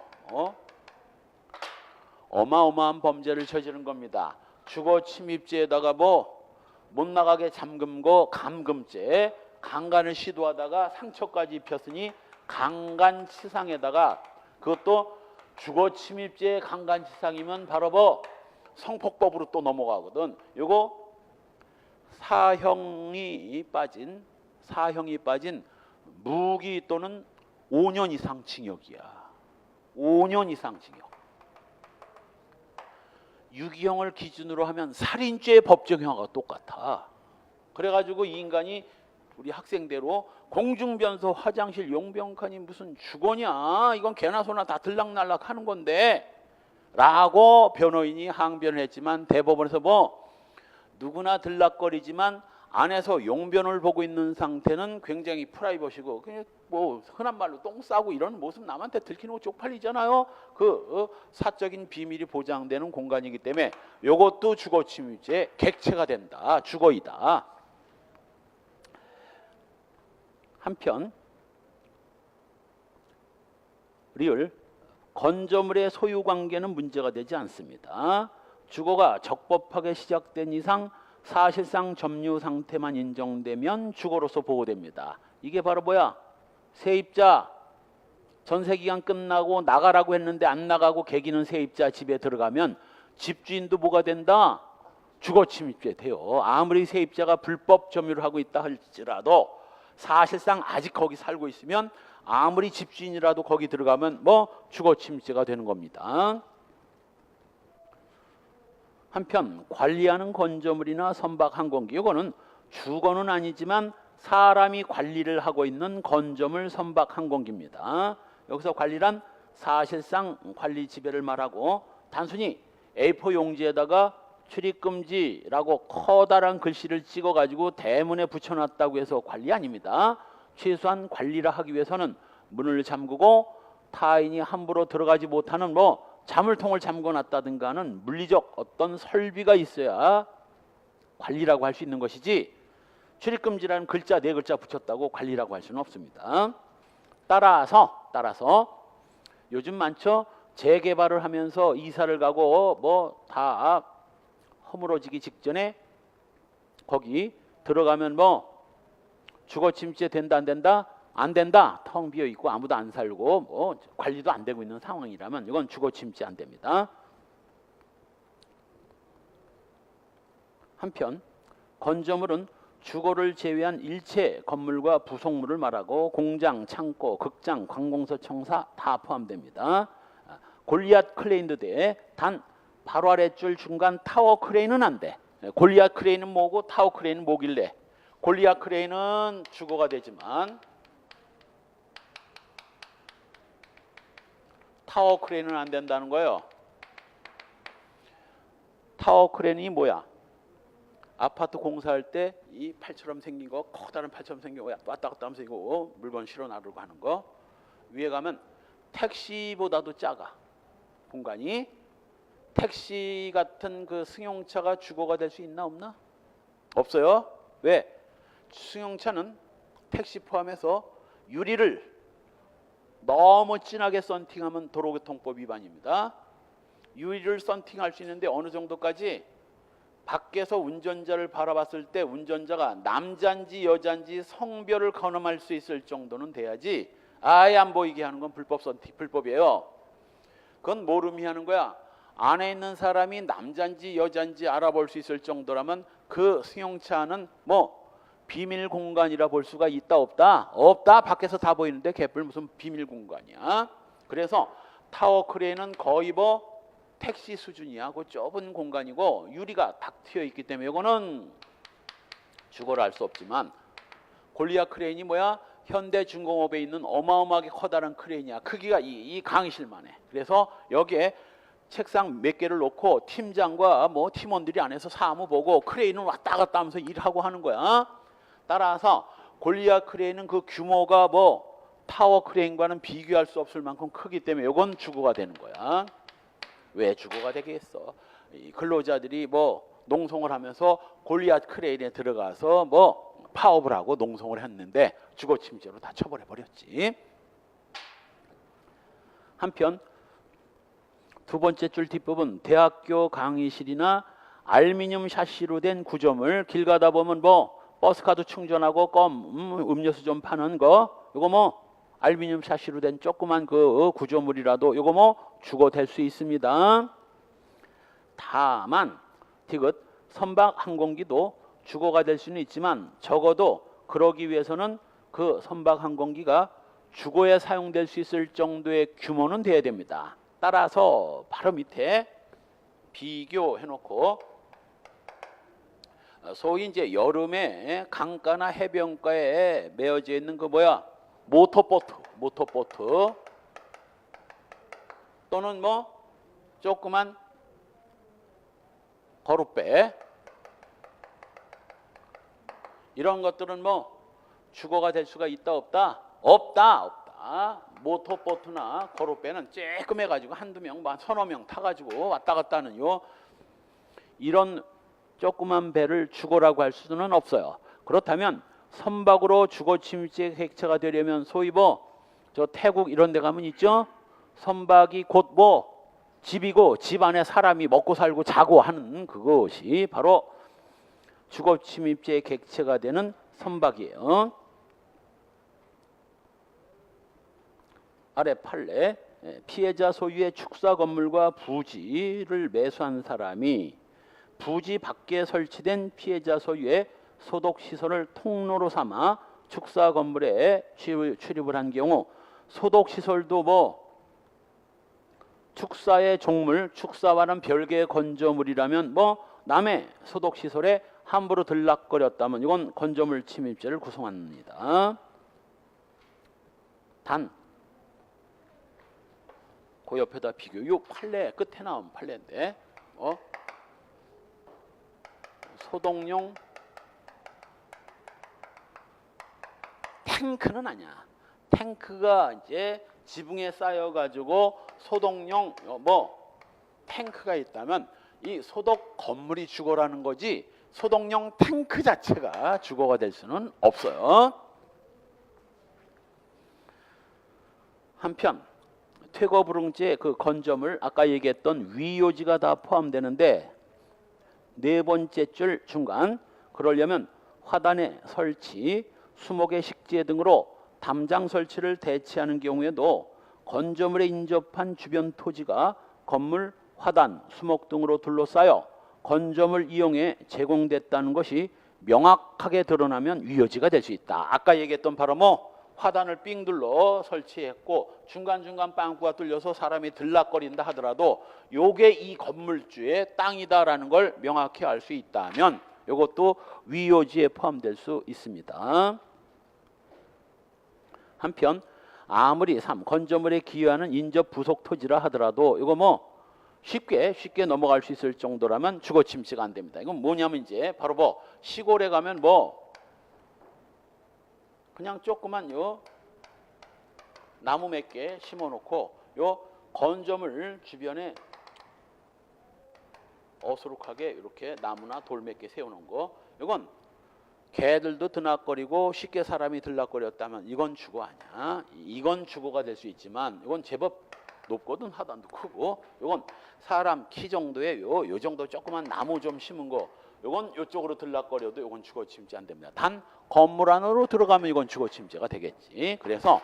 어마어마한 범죄를 저지른 겁니다. 주거침입죄에다가 못 나가게 잠금고 감금죄, 강간을 시도하다가 상처까지 입혔으니 강간치상에다가 그것도 주거침입죄 강간치상이면 바로 성폭법으로 또 넘어가거든. 요거 사형이 빠진 무기 또는 5년 이상 징역이야. 5년 이상 징역. 유기형을 기준으로 하면 살인죄의 법정형하고 똑같아. 그래가지고 이 인간이 우리 학생대로 공중변소, 화장실, 용병칸이 무슨 주거냐, 이건 개나 소나 다 들락날락 하는 건데 라고 변호인이 항변을 했지만 대법원에서 뭐 누구나 들락거리지만 안에서 용변을 보고 있는 상태는 굉장히 프라이버시고 그냥 뭐 흔한 말로 똥 싸고 이런 모습 남한테 들키는 거 쪽팔리잖아요. 그 사적인 비밀이 보장되는 공간이기 때문에 이것도 주거침입죄 객체가 된다. 주거이다. 한편 리을 건조물의 소유관계는 문제가 되지 않습니다. 주거가 적법하게 시작된 이상 사실상 점유 상태만 인정되면 주거로서 보호됩니다. 이게 바로 뭐야? 세입자 전세기간 끝나고 나가라고 했는데 안 나가고 개기는 세입자 집에 들어가면 집주인도 뭐가 된다? 주거침입죄 돼요. 아무리 세입자가 불법 점유를 하고 있다 할지라도 사실상 아직 거기 살고 있으면 아무리 집주인이라도 거기 들어가면 뭐 주거침입죄가 되는 겁니다. 한편 관리하는 건조물이나 선박 항공기, 이거는 주거는 아니지만 사람이 관리를 하고 있는 건조물 선박 항공기입니다. 여기서 관리란 사실상 관리 지배를 말하고 단순히 A4 용지에다가 출입금지라고 커다란 글씨를 찍어가지고 대문에 붙여놨다고 해서 관리 아닙니다. 최소한 관리를 하기 위해서는 문을 잠그고 타인이 함부로 들어가지 못하는 뭐 자물통을 잠궈놨다든가 하는 물리적 어떤 설비가 있어야 관리라고 할 수 있는 것이지 출입금지라는 글자 4글자 붙였다고 관리라고 할 수는 없습니다. 따라서 요즘 많죠. 재개발을 하면서 이사를 가고 뭐 다 허물어지기 직전에 거기 들어가면 뭐 주거침입죄 된다 안 된다? 안 된다. 텅 비어 있고 아무도 안 살고 뭐 관리도 안 되고 있는 상황이라면 이건 주거침입죄 안 됩니다. 한편 건조물은 주거를 제외한 일체 건물과 부속물을 말하고 공장, 창고, 극장, 관공서, 청사 다 포함됩니다. 골리앗 크레인도 돼. 단 바로 아래줄 중간 타워 크레인은 안 돼. 골리앗 크레인은 뭐고 타워 크레인은 뭐길래? 골리앗 크레인은 주거가 되지만 타워 크레인은 안 된다는 거예요. 타워 크레인이 뭐야? 아파트 공사할 때 이 팔처럼 생긴 거, 커다란 팔처럼 생긴 거 왔다 갔다 하면서 이거 물건 실어 나르고 하는 거. 위에 가면 택시보다도 작아. 공간이. 택시 같은 그 승용차가 주거가 될 수 있나 없나? 없어요. 왜? 승용차는 택시 포함해서 유리를 너무 진하게 썬팅하면 도로교통법 위반입니다. 유리를 썬팅할 수 있는데 어느 정도까지? 밖에서 운전자를 바라봤을 때 운전자가 남자인지 여자인지 성별을 가늠할 수 있을 정도는 돼야지 아예 안 보이게 하는 건 불법 썬팅, 불법이에요. 그건 뭘 의미하는 거야? 안에 있는 사람이 남자인지 여자인지 알아볼 수 있을 정도라면 그 승용차는 뭐 비밀 공간이라 볼 수가 있다 없다? 없다. 밖에서 다 보이는데 개뿔 무슨 비밀 공간이야. 그래서 타워 크레인은 거의 뭐 택시 수준이야. 그 좁은 공간이고 유리가 탁 트여 있기 때문에 이거는 주거를 할 수 없지만 골리앗 크레인이 뭐야? 현대중공업에 있는 어마어마하게 커다란 크레인이야. 크기가 이 강의실만 해. 그래서 여기에 책상 몇 개를 놓고 팀장과 뭐 팀원들이 안에서 사무 보고 크레인은 왔다 갔다 하면서 일하고 하는 거야. 따라서 골리앗 크레인은 그 규모가 뭐 타워 크레인과는 비교할 수 없을 만큼 크기 때문에 이건 주거가 되는 거야. 왜 주거가 되겠어? 이 근로자들이 뭐 농성을 하면서 골리앗 크레인에 들어가서 뭐 파업을 하고 농성을 했는데 주거침입죄로 다 처벌해 버렸지. 한편 두 번째 줄 뒷부분 대학교 강의실이나 알루미늄 샤시로 된 구조물 길 가다 보면 뭐 버스카드 충전하고 껌 음료수 좀 파는 거 이거 뭐 알루미늄 샤시로 된 조그만 그 구조물이라도 이거 뭐 주거될 수 있습니다. 다만 디귿 선박 항공기도 주거가 될 수는 있지만 적어도 그러기 위해서는 그 선박 항공기가 주거에 사용될 수 있을 정도의 규모는 돼야 됩니다. 따라서 바로 밑에 비교해 놓고 소위 이제 여름에 강가나 해변가에 메어져 있는 그 뭐야? 모터보트 또는 뭐 조그만 거룻배 이런 것들은 뭐 주거가 될 수가 있다 없다? 없다. 모터보트나 거룻배는 쬐끔해 가지고 한두 명, 서너 명 타가지고 왔다 갔다 하는 이런 조그만 배를 주거라고 할 수는 없어요. 그렇다면 선박으로 주거 침입지의 객체가 되려면 소위 저 태국 이런 데 가면 있죠? 선박이 곧 집이고 집 안에 사람이 먹고 살고 자고 하는 그것이 바로 주거 침입지의 객체가 되는 선박이에요. 아래 판례 피해자 소유의 축사 건물과 부지를 매수한 사람이 부지 밖에 설치된 피해자 소유의 소독시설을 통로로 삼아 축사 건물에 출입을 한 경우 소독시설도 축사의 종물, 축사와는 별개의 건조물이라면 남의 소독시설에 함부로 들락거렸다면 이건 건조물 침입죄를 구성합니다. 단, 그 옆에다 비교. 이 판례 끝에 나온 판례인데 소독용 탱크는 아니야. 탱크가 이제 지붕에 쌓여가지고 소독용 탱크가 있다면 이 소독 건물이 주거라는 거지 소독용 탱크 자체가 주거가 될 수는 없어요. 한편 퇴거불응죄 그 건조물 아까 얘기했던 위요지가 다 포함되는데 네 번째 줄 중간 그러려면 화단의 설치, 수목의 식재 등으로 담장 설치를 대체하는 경우에도 건조물에 인접한 주변 토지가 건물, 화단, 수목 등으로 둘러싸여 건조물 이용에 제공됐다는 것이 명확하게 드러나면 위요지가 될 수 있다. 아까 얘기했던 바로 화단을 삥 둘러 설치했고 중간중간 빵꾸가 뚫려서 사람이 들락거린다 하더라도 요게 이 건물주의 땅이다라는 걸 명확히 알 수 있다면 이것도 위요지에 포함될 수 있습니다. 한편 아무리 건조물에 기여하는 인접 부속 토지라 하더라도 이거 쉽게 넘어갈 수 있을 정도라면 주거 침입죄가 안 됩니다. 이건 뭐냐면 이제 바로 시골에 가면 그냥 조그만 나무 몇 개 심어놓고 건조물 주변에 어수룩하게 이렇게 나무나 돌 몇 개 세우는 거 이건 개들도 드나거리고 쉽게 사람이 들락거렸다면 이건 주거 아니야. 이건 주거가 될 수 있지만 이건 제법 높거든. 하단도 크고 이건 사람 키 정도의 요 정도 조그만 나무 좀 심은 거 이건 이쪽으로 들락거려도 이건 주거 침입죄 안 됩니다. 단 건물 안으로 들어가면 이건 주거 침입죄가 되겠지. 그래서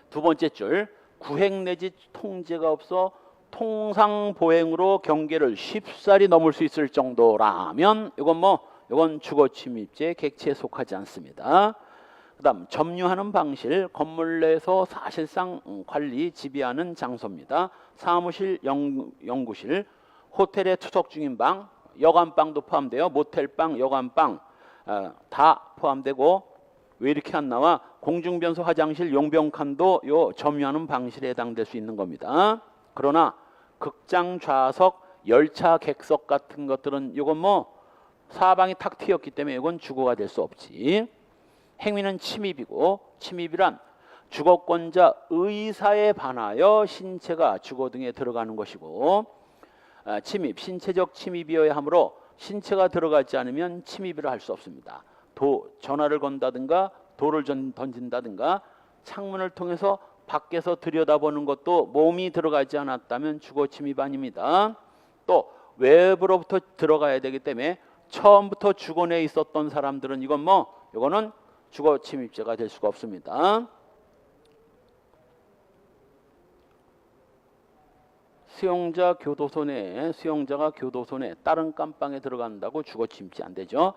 두 번째 줄 구행 내지 통제가 없어 통상 보행으로 경계를 쉽사리 넘을 수 있을 정도라면 이건 주거 침입죄 객체에 속하지 않습니다. 그다음 점유하는 방실 건물 내에서 사실상 관리 지배하는 장소입니다. 사무실, 연구실, 호텔에 투석 중인 방, 여관방도 포함돼요. 모텔방, 여관방 다 포함되고 왜 이렇게 안 나와? 공중변소, 화장실, 용병칸도 요 점유하는 방실에 해당될 수 있는 겁니다. 그러나 극장 좌석, 열차 객석 같은 것들은 이건 사방이 탁 트였기 때문에 이건 주거가 될 수 없지. 행위는 침입이고 침입이란 주거권자 의사에 반하여 신체가 주거 등에 들어가는 것이고 침입, 신체적 침입이어야 하므로 신체가 들어가지 않으면 침입이라 할 수 없습니다. 전화를 건다든가 돌을 던진다든가 창문을 통해서 밖에서 들여다보는 것도 몸이 들어가지 않았다면 주거 침입 아닙니다. 또 외부로부터 들어가야 되기 때문에 처음부터 주거 내에 있었던 사람들은 이거는 주거 침입죄가 될 수가 없습니다. 수용자가 교도소 내 다른 감방에 들어간다고 주거 침입죄 안 되죠.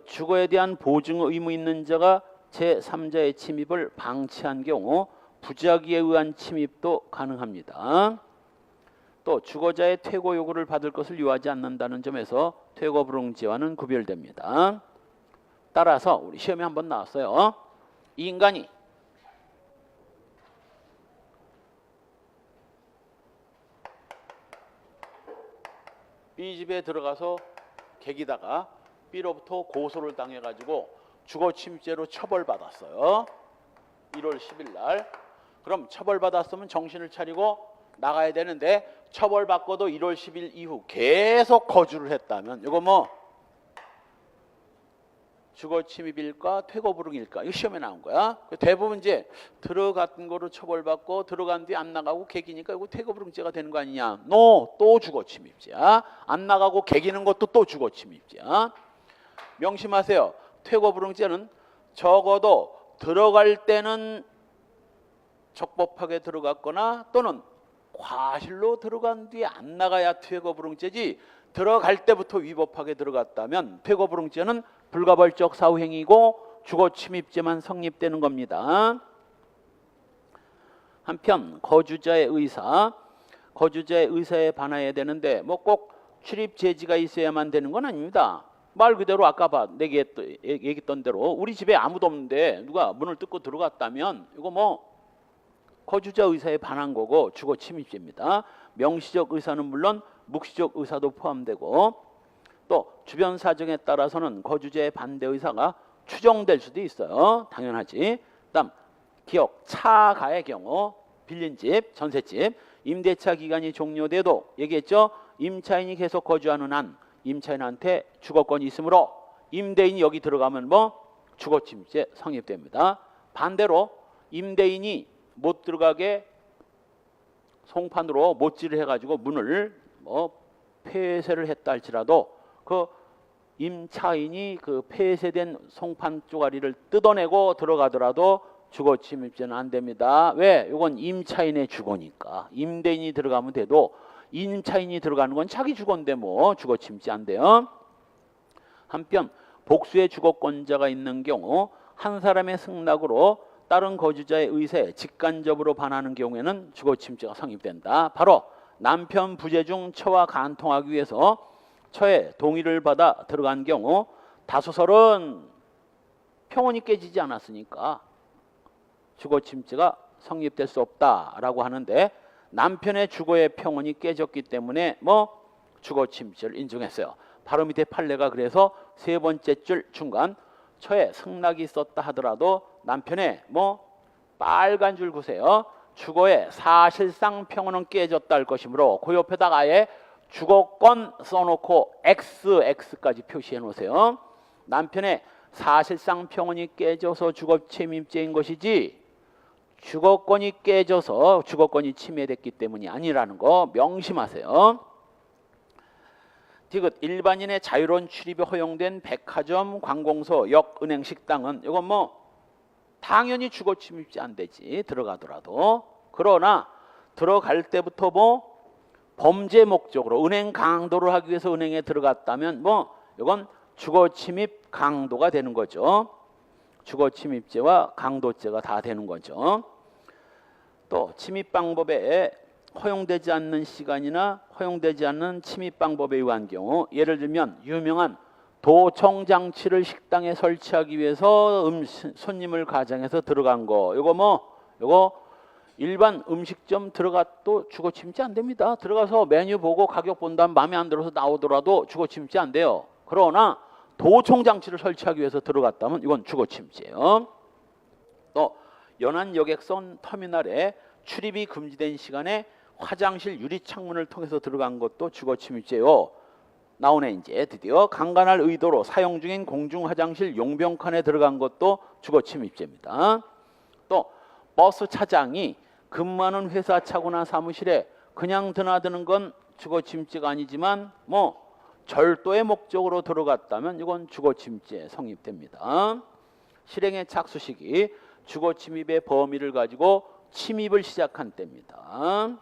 주거에 대한 보증 의무 있는 자가 제3자의 침입을 방치한 경우 부작위에 의한 침입도 가능합니다. 또 주거자의 퇴거 요구를 받을 것을 요하지 않는다는 점에서 퇴거 불응지와는 구별됩니다. 따라서 우리 시험에 한번 나왔어요. 이 인간이 B집에 들어가서 개기다가 B로부터 고소를 당해가지고 주거침입죄로 처벌받았어요. 1월 10일 날. 그럼 처벌받았으면 정신을 차리고 나가야 되는데 처벌받고도 1월 10일 이후 계속 거주를 했다면 이거 뭐 주거침입일까 퇴거불응일까? 이거 시험에 나온 거야. 대부분 이제 들어갔던 거로 처벌받고 들어간 뒤에 안 나가고 개기니까 이거 퇴거불응죄가 되는 거 아니냐? 또 주거침입죄야. 안 나가고 개기는 것도 또 주거침입죄야. 명심하세요. 퇴거불응죄는 적어도 들어갈 때는 적법하게 들어갔거나 또는 과실로 들어간 뒤에 안 나가야 퇴거불응죄지, 들어갈 때부터 위법하게 들어갔다면 퇴거불응죄는 불가벌적 사후행위고 주거침입죄만 성립되는 겁니다. 한편 거주자의 의사에 반하여야 되는데 뭐 꼭 출입 제지가 있어야만 되는 건 아닙니다. 말 그대로 아까 얘기했던 대로 우리 집에 아무도 없는데 누가 문을 뜯고 들어갔다면 이거 뭐 거주자 의사에 반한 거고 주거침입죄입니다. 명시적 의사는 물론 묵시적 의사도 포함되고 또 주변 사정에 따라서는 거주자의 반대 의사가 추정될 수도 있어요. 당연하지. 그다음 기억 차가의 경우 빌린 집, 전셋집, 임대차 기간이 종료돼도 얘기했죠. 임차인이 계속 거주하는 한 임차인한테 주거권이 있으므로 임대인이 여기 들어가면 뭐 주거침입죄 성립됩니다. 반대로 임대인이 못 들어가게 송판으로 못질을 해가지고 문을 뭐 폐쇄를 했다 할지라도 그 임차인이 그 폐쇄된 송판 쪼가리를 뜯어내고 들어가더라도 주거침입죄는 안 됩니다. 왜? 이건 임차인의 주거니까. 임대인이 들어가면 돼도 임차인이 들어가는 건 자기 주거인데 뭐 주거침입죄 안 돼요. 한편 복수의 주거권자가 있는 경우 한 사람의 승낙으로 다른 거주자의 의사에 직간접으로 반하는 경우에는 주거침입죄가 성립된다. 바로 남편 부재 중 처와 간통하기 위해서 처의 동의를 받아 들어간 경우 다소설은 평온이 깨지지 않았으니까 주거침입죄가 성립될 수 없다라고 하는데 남편의 주거의 평온이 깨졌기 때문에 뭐 주거침입죄를 인정했어요. 바로 밑에 판례가 그래서 세 번째 줄 중간 처에 승낙이 있었다 하더라도 남편의 뭐 빨간 줄 보세요. 주거의 사실상 평온은 깨졌다 할 것이므로 그 옆에다가 아예 주거권 써놓고 XX까지 표시해 놓으세요. 남편의 사실상 평온이 깨져서 주거침입죄인 것이지 주거권이 깨져서 주거권이 침해됐기 때문이 아니라는 거 명심하세요. 디귿 일반인의 자유로운 출입이 허용된 백화점, 관공서, 역, 은행, 식당은 이건 뭐 당연히 주거침입죄 안 되지 들어가더라도. 그러나 들어갈 때부터 뭐 범죄 목적으로 은행 강도를 하기 위해서 은행에 들어갔다면 뭐 이건 주거침입 강도가 되는 거죠. 주거침입죄와 강도죄가 다 되는 거죠. 또 침입 방법에 허용되지 않는 시간이나 허용되지 않는 침입 방법에 의한 경우 예를 들면 유명한 도청 장치를 식당에 설치하기 위해서 손님을 가장해서 들어간 거 이거 일반 음식점 들어가도 주거침입죄 안 됩니다. 들어가서 메뉴 보고 가격 본 다음 마음에 안 들어서 나오더라도 주거침입죄 안 돼요. 그러나 도청 장치를 설치하기 위해서 들어갔다면 이건 주거침입죄예요. 또 연안 여객선 터미널에 출입이 금지된 시간에 화장실 유리 창문을 통해서 들어간 것도 주거침입죄요. 나오네 이제 드디어. 강간할 의도로 사용 중인 공중 화장실 용병칸에 들어간 것도 주거침입죄입니다. 또 버스 차장이 근무하는 회사 차고나 사무실에 그냥 드나드는 건 주거침입죄가 아니지만 뭐 절도의 목적으로 들어갔다면 이건 주거침입죄 성립됩니다. 실행의 착수 시기 주거침입의 범위를 가지고 침입을 시작한 때입니다.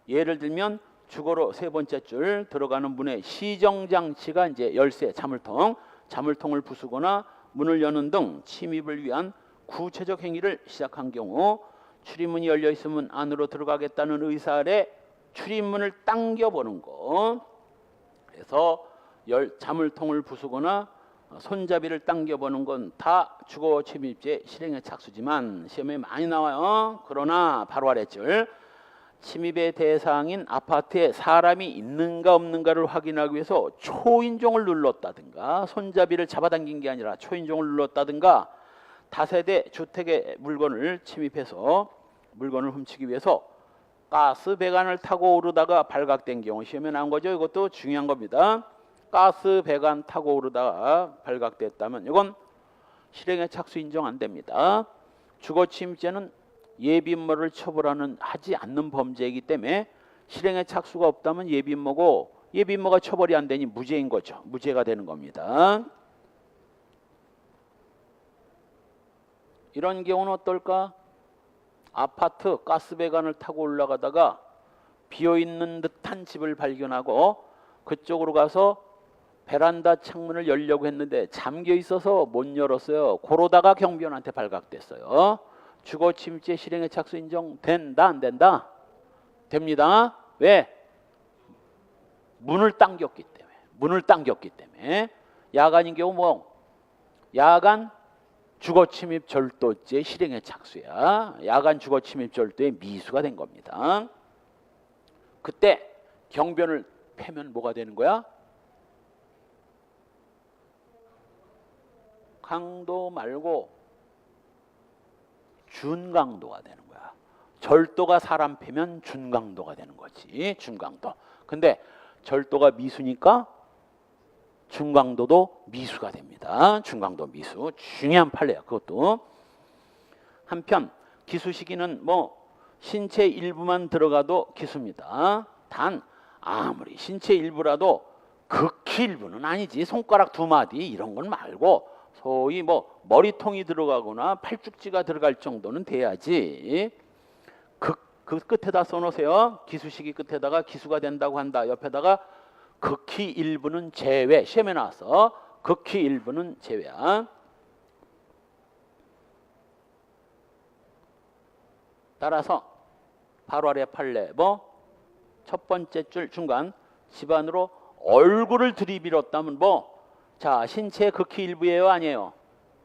예를 들면 주거로 세 번째 줄 들어가는 문에 시정장치가 이제 열쇠, 자물통을 부수거나 문을 여는 등 침입을 위한 구체적 행위를 시작한 경우 출입문이 열려 있으면 안으로 들어가겠다는 의사 아래 출입문을 당겨보는 것. 그래서 자물통을 부수거나 손잡이를 당겨보는 건 다 주거 침입죄 실행의 착수지만 시험에 많이 나와요. 그러나 바로 아래줄 침입의 대상인 아파트에 사람이 있는가 없는가를 확인하기 위해서 초인종을 눌렀다든가 손잡이를 잡아당긴 게 아니라 초인종을 눌렀다든가 다세대 주택의 물건을 침입해서 물건을 훔치기 위해서 가스 배관을 타고 오르다가 발각된 경우 시험에 나온 거죠. 이것도 중요한 겁니다. 가스 배관 타고 오르다가 발각됐다면 이건 실행의 착수 인정 안 됩니다. 주거 침입죄는 예비인모를 하지 않는 범죄이기 때문에 실행의 착수가 없다면 예비인모고 예비인모가 처벌이 안 되니 무죄인 거죠. 무죄가 되는 겁니다. 이런 경우는 어떨까? 아파트 가스배관을 타고 올라가다가 비어있는 듯한 집을 발견하고 그쪽으로 가서 베란다 창문을 열려고 했는데 잠겨 있어서 못 열었어요. 그러다가 경비원한테 발각됐어요. 주거 침입죄 실행의 착수 인정된다 안 된다? 됩니다. 왜? 문을 당겼기 때문에. 문을 당겼기 때문에. 야간인 경우 뭐? 야간 주거 침입 절도죄 실행의 착수야. 야간 주거 침입 절도의 미수가 된 겁니다. 그때 경비원을 패면 뭐가 되는 거야? 강도 말고 준강도가 되는 거야. 절도가 사람 패면 준강도가 되는 거지. 준강도. 근데 절도가 미수니까 준강도도 미수가 됩니다. 준강도 미수. 중요한 판례야. 그것도. 한편 기수 시기는 뭐 신체 일부만 들어가도 기수입니다. 단 아무리 신체 일부라도 극히 일부는 아니지. 손가락 두 마디 이런 건 말고 소위 뭐 머리통이 들어가거나 팔뚝지가 들어갈 정도는 돼야지. 그 끝에다 써놓으세요. 기수시기 끝에다가 기수가 된다고 한다. 옆에다가 극히 일부는 제외. 시험에 나와서 극히 일부는 제외야. 따라서 바로 아래 판례 뭐 첫 번째 줄 중간 집안으로 얼굴을 들이밀었다면 뭐 자, 신체 극히 일부예요, 아니에요?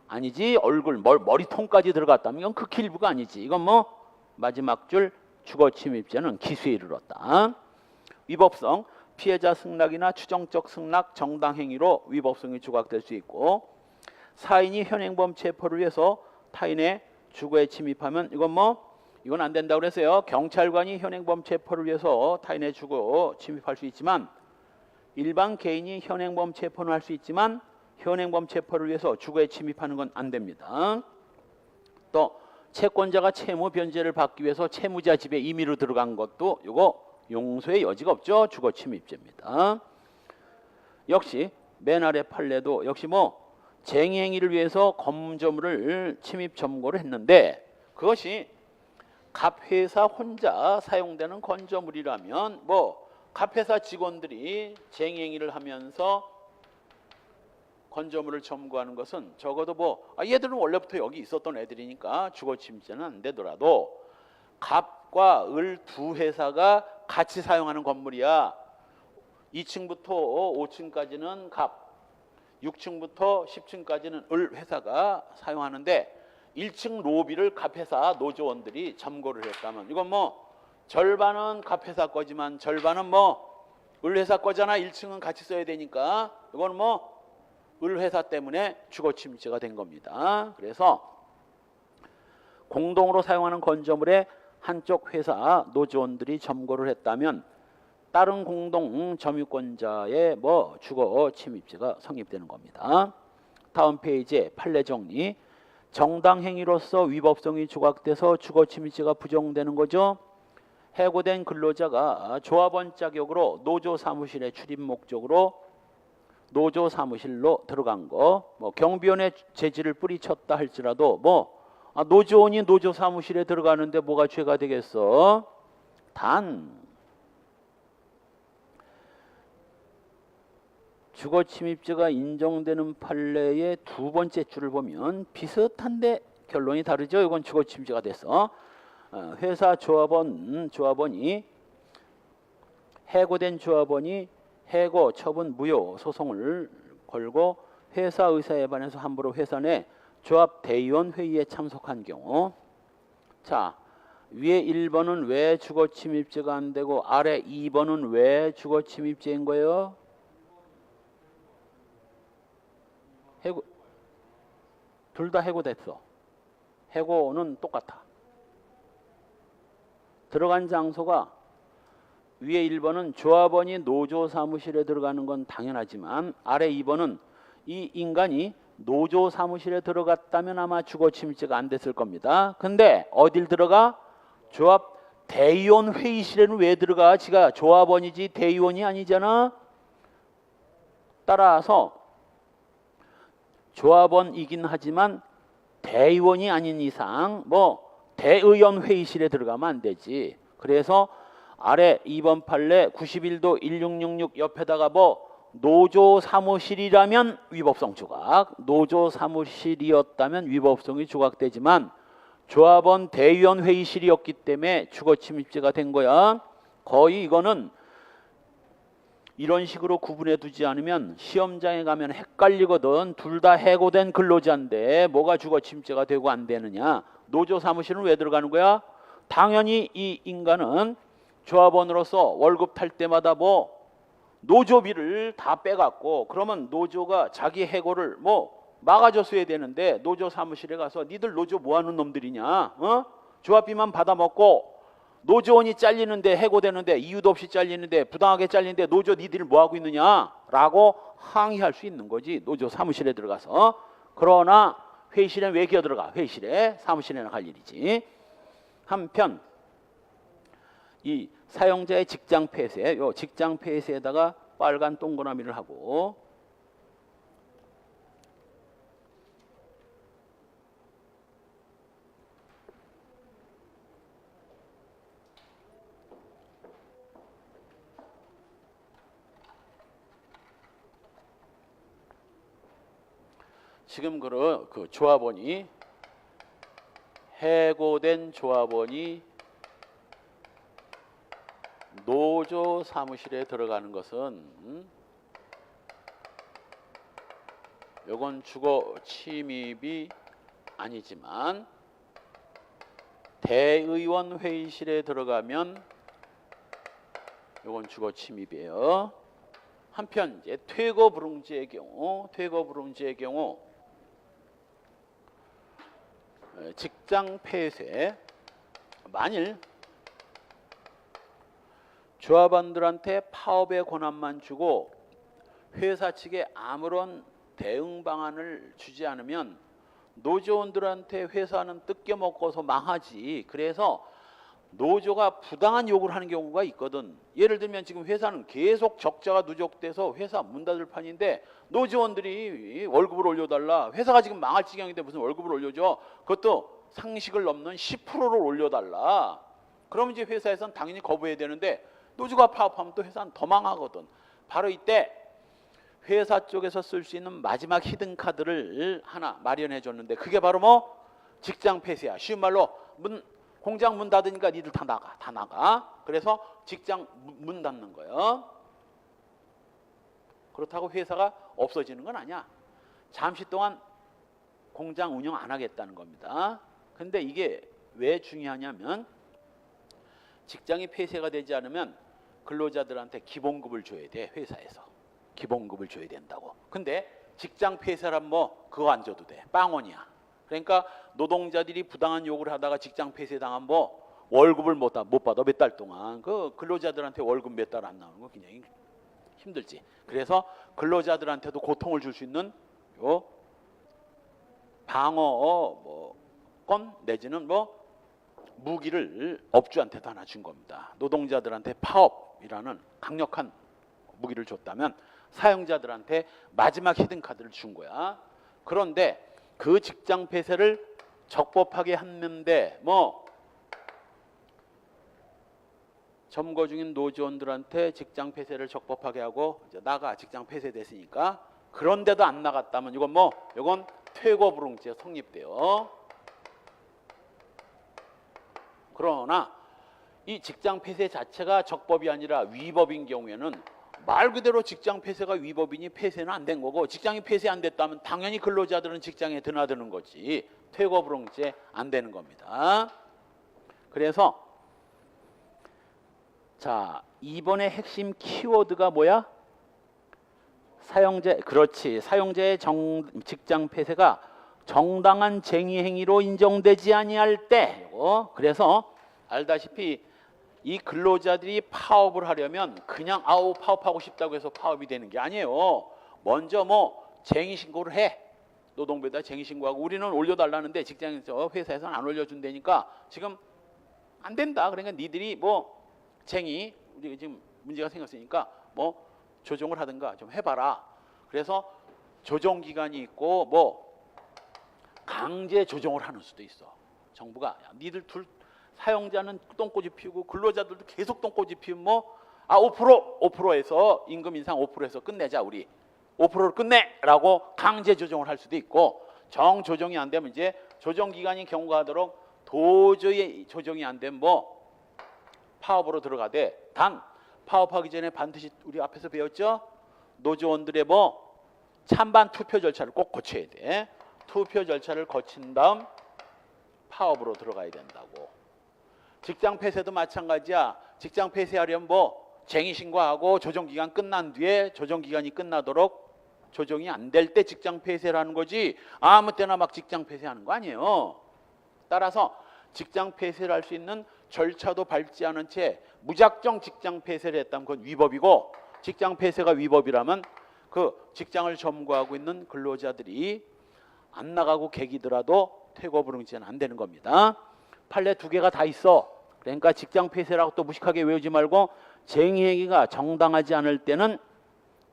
아니지. 얼굴, 머리통까지 들어갔다면 이건 극히 일부가 아니지. 이건 뭐 마지막 줄 주거 침입죄는 기수에 이르렀다. 위법성, 피해자 승낙이나 추정적 승낙, 정당 행위로 위법성이 조각될 수 있고 사인이 현행범 체포를 위해서 타인의 주거에 침입하면 이건 안 된다고 그랬어요. 경찰관이 현행범 체포를 위해서 타인의 주거 침입할 수 있지만 일반 개인이 현행범 체포는 할 수 있지만 현행범 체포를 위해서 주거에 침입하는 건 안 됩니다. 또 채권자가 채무 변제를 받기 위해서 채무자 집에 임의로 들어간 것도 이거 용서의 여지가 없죠. 주거 침입죄입니다. 역시 맨 아래 판례도 역시 뭐 쟁의 행위를 위해서 건물을 침입 점거를 했는데 그것이 갑회사 혼자 사용되는 건조물이라면 뭐 갑회사 직원들이 쟁의 행위를 하면서 건조물을 점거하는 것은 적어도 뭐 얘들은 원래부터 여기 있었던 애들이니까 주거 침입죄는 안 되더라도 갑과 을 두 회사가 같이 사용하는 건물이야. 2층부터 5층까지는 갑, 6층부터 10층까지는 을 회사가 사용하는데 1층 로비를 갑회사 노조원들이 점거를 했다면 이건 뭐 절반은 갑회사 거지만 절반은 뭐 을회사 거잖아. 1층은 같이 써야 되니까 이건 뭐 을회사 때문에 주거침입죄가 된 겁니다. 그래서 공동으로 사용하는 건조물에 한쪽 회사 노조원들이 점거를 했다면 다른 공동 점유권자의 뭐 주거침입죄가 성립되는 겁니다. 다음 페이지에 판례 정리. 정당 행위로서 위법성이 조각돼서 주거침입죄가 부정되는 거죠. 해고된 근로자가 조합원 자격으로 노조 사무실에 출입 목적으로 노조 사무실로 들어간 거, 뭐 경비원의 재질을 뿌리쳤다 할지라도 뭐 노조원이 노조 사무실에 들어가는데 뭐가 죄가 되겠어? 단 주거 침입죄가 인정되는 판례의 두 번째 줄을 보면 비슷한데 결론이 다르죠. 이건 주거 침입죄가 됐어. 회사 조합원이 해고된 조합원이 해고 처분 무효 소송을 걸고 회사 의사에 반해서 함부로 회사 내 조합 대의원 회의에 참석한 경우, 자, 위에 1번은 왜 주거 침입죄가 안 되고 아래 2번은 왜 주거 침입죄인 거예요? 해고, 둘 다 해고됐어. 해고는 똑같아. 들어간 장소가 위에 1번은 조합원이 노조 사무실에 들어가는 건 당연하지만 아래 2번은 이 인간이 노조 사무실에 들어갔다면 아마 주거 침입죄가 안 됐을 겁니다. 근데 어딜 들어가? 조합 대의원 회의실에는 왜 들어가? 지가 조합원이지 대의원이 아니잖아. 따라서 조합원이긴 하지만 대의원이 아닌 이상 뭐 대의원 회의실에 들어가면 안 되지. 그래서 아래 2번 판례 91도 1666 옆에다가 뭐 노조 사무실이라면 위법성 조각, 노조 사무실이었다면 위법성이 조각되지만 조합원 대의원 회의실이었기 때문에 주거 침입죄가 된 거야. 거의 이거는 이런 식으로 구분해 두지 않으면 시험장에 가면 헷갈리거든. 둘 다 해고된 근로자인데 뭐가 주거 침입죄가 되고 안 되느냐. 노조 사무실은 왜 들어가는 거야? 당연히 이 인간은 조합원으로서 월급 탈 때마다 뭐 노조비를 다 빼갖고 그러면 노조가 자기 해고를 뭐 막아줬어야 되는데 노조 사무실에 가서 니들 노조 뭐하는 놈들이냐, 조합비만 받아먹고 노조원이 잘리는데 해고되는데 이유도 없이 잘리는데 부당하게 잘리는데 노조 니들 뭐하고 있느냐라고 항의할 수 있는 거지. 노조 사무실에 들어가서. 그러나 회의실에 왜 기어들어가? 회의실에, 사무실에나 갈 일이지. 한편 이 사용자의 직장 폐쇄, 요 직장 폐쇄에다가 빨간 동그라미를 하고 지금 그 조합원이 해고된 조합원이 노조 사무실에 들어가는 것은 요건 주거 침입이 아니지만 대의원 회의실에 들어가면 요건 주거 침입이에요. 한편 이제 퇴거 불응지의 경우 직장 폐쇄, 만일 조합원들한테 파업의 권한만 주고 회사 측에 아무런 대응 방안을 주지 않으면 노조원들한테 회사는 뜯겨먹고서 망하지. 그래서 노조가 부당한 요구를 하는 경우가 있거든. 예를 들면 지금 회사는 계속 적자가 누적돼서 회사 문 닫을 판인데 노조원들이 월급을 올려달라. 회사가 지금 망할 지경인데 무슨 월급을 올려줘. 그것도 상식을 넘는 10%를 올려달라. 그럼 이제 회사에서는 당연히 거부해야 되는데 노조가 파업하면 또 회사는 더 망하거든. 바로 이때 회사 쪽에서 쓸 수 있는 마지막 히든 카드를 하나 마련해 줬는데 그게 바로 뭐 직장 폐쇄야. 쉬운 말로 공장 문 닫으니까 니들 다 나가. 그래서 직장 문 닫는 거예요. 그렇다고 회사가 없어지는 건 아니야. 잠시 동안 공장 운영 안 하겠다는 겁니다. 근데 이게 왜 중요하냐면 직장이 폐쇄가 되지 않으면 근로자들한테 기본급을 줘야 돼. 회사에서 기본급을 줘야 된다고. 근데 직장 폐쇄란 뭐 그거 안 줘도 돼. 빵원이야. 그러니까 노동자들이 부당한 요구를 하다가 직장 폐쇄당한 뭐 월급을 못 받아 몇 달 동안. 그 근로자들한테 월급 몇 달 안 나오는 거 굉장히 힘들지. 그래서 근로자들한테도 고통을 줄 수 있는 요 방어권 내지는 뭐 무기를 업주한테도 하나 준 겁니다. 노동자들한테 파업이라는 강력한 무기를 줬다면 사용자들한테 마지막 히든 카드를 준 거야. 그런데 그 직장 폐쇄를 적법하게 했는데 뭐 점거 중인 노조원들한테 직장 폐쇄를 적법하게 하고 이제 나가 직장 폐쇄됐으니까 그런데도 안 나갔다면 이건 뭐 이건 퇴거불응죄 성립돼요. 그러나 이 직장 폐쇄 자체가 적법이 아니라 위법인 경우에는 말 그대로 직장 폐쇄가 위법이니 폐쇄는 안 된 거고 직장이 폐쇄 안 됐다면 당연히 근로자들은 직장에 드나드는 거지 퇴거불응죄 안 되는 겁니다. 그래서 자, 이번에 핵심 키워드가 뭐야? 사용자, 그렇지. 사용자의 직장 폐쇄가 정당한 쟁의 행위로 인정되지 아니할 때. 이거. 그래서 알다시피 이 근로자들이 파업을 하려면 그냥 아우 파업하고 싶다고 해서 파업이 되는 게 아니에요. 먼저 뭐 쟁의 신고를 해. 노동부에다 쟁의 신고하고 우리는 올려달라는데 직장에서 회사에서는 안 올려준다니까 지금 안 된다. 그러니까 니들이 뭐 쟁의 우리 지금 문제가 생겼으니까 뭐 조정을 하든가 좀 해봐라. 그래서 조정 기간이 있고 뭐 강제 조정을 하는 수도 있어. 정부가 야, 니들 둘 사용자는 똥꼬집 피우고 근로자들도 계속 똥꼬집 피우면 뭐 5%에서 임금 인상 5%에서 끝내자 우리 5%를 끝내라고 강제 조정을 할 수도 있고 정 조정이 안 되면 이제 조정 기간이 경과하도록 도저히 조정이 안 되면 뭐 파업으로 들어가되 단 파업하기 전에 반드시 우리 앞에서 배웠죠? 노조원들의 뭐 찬반 투표 절차를 꼭 거쳐야 돼. 투표 절차를 거친 다음 파업으로 들어가야 된다고. 직장 폐쇄도 마찬가지야. 직장 폐쇄하려면 뭐 쟁의 신고하고 조정 기간 끝난 뒤에 조정 기간이 끝나도록 조정이 안 될 때 직장 폐쇄를 하는 거지 아무 때나 막 직장 폐쇄하는 거 아니에요. 따라서 직장 폐쇄를 할 수 있는 절차도 밟지 않은 채 무작정 직장 폐쇄를 했다면 그건 위법이고 직장 폐쇄가 위법이라면 그 직장을 점거하고 있는 근로자들이 안 나가고 개기더라도 퇴거불응죄는 안 되는 겁니다. 판례 두 개가 다 있어. 그러니까 직장 폐쇄라고 또 무식하게 외우지 말고 쟁의행위가 정당하지 않을 때는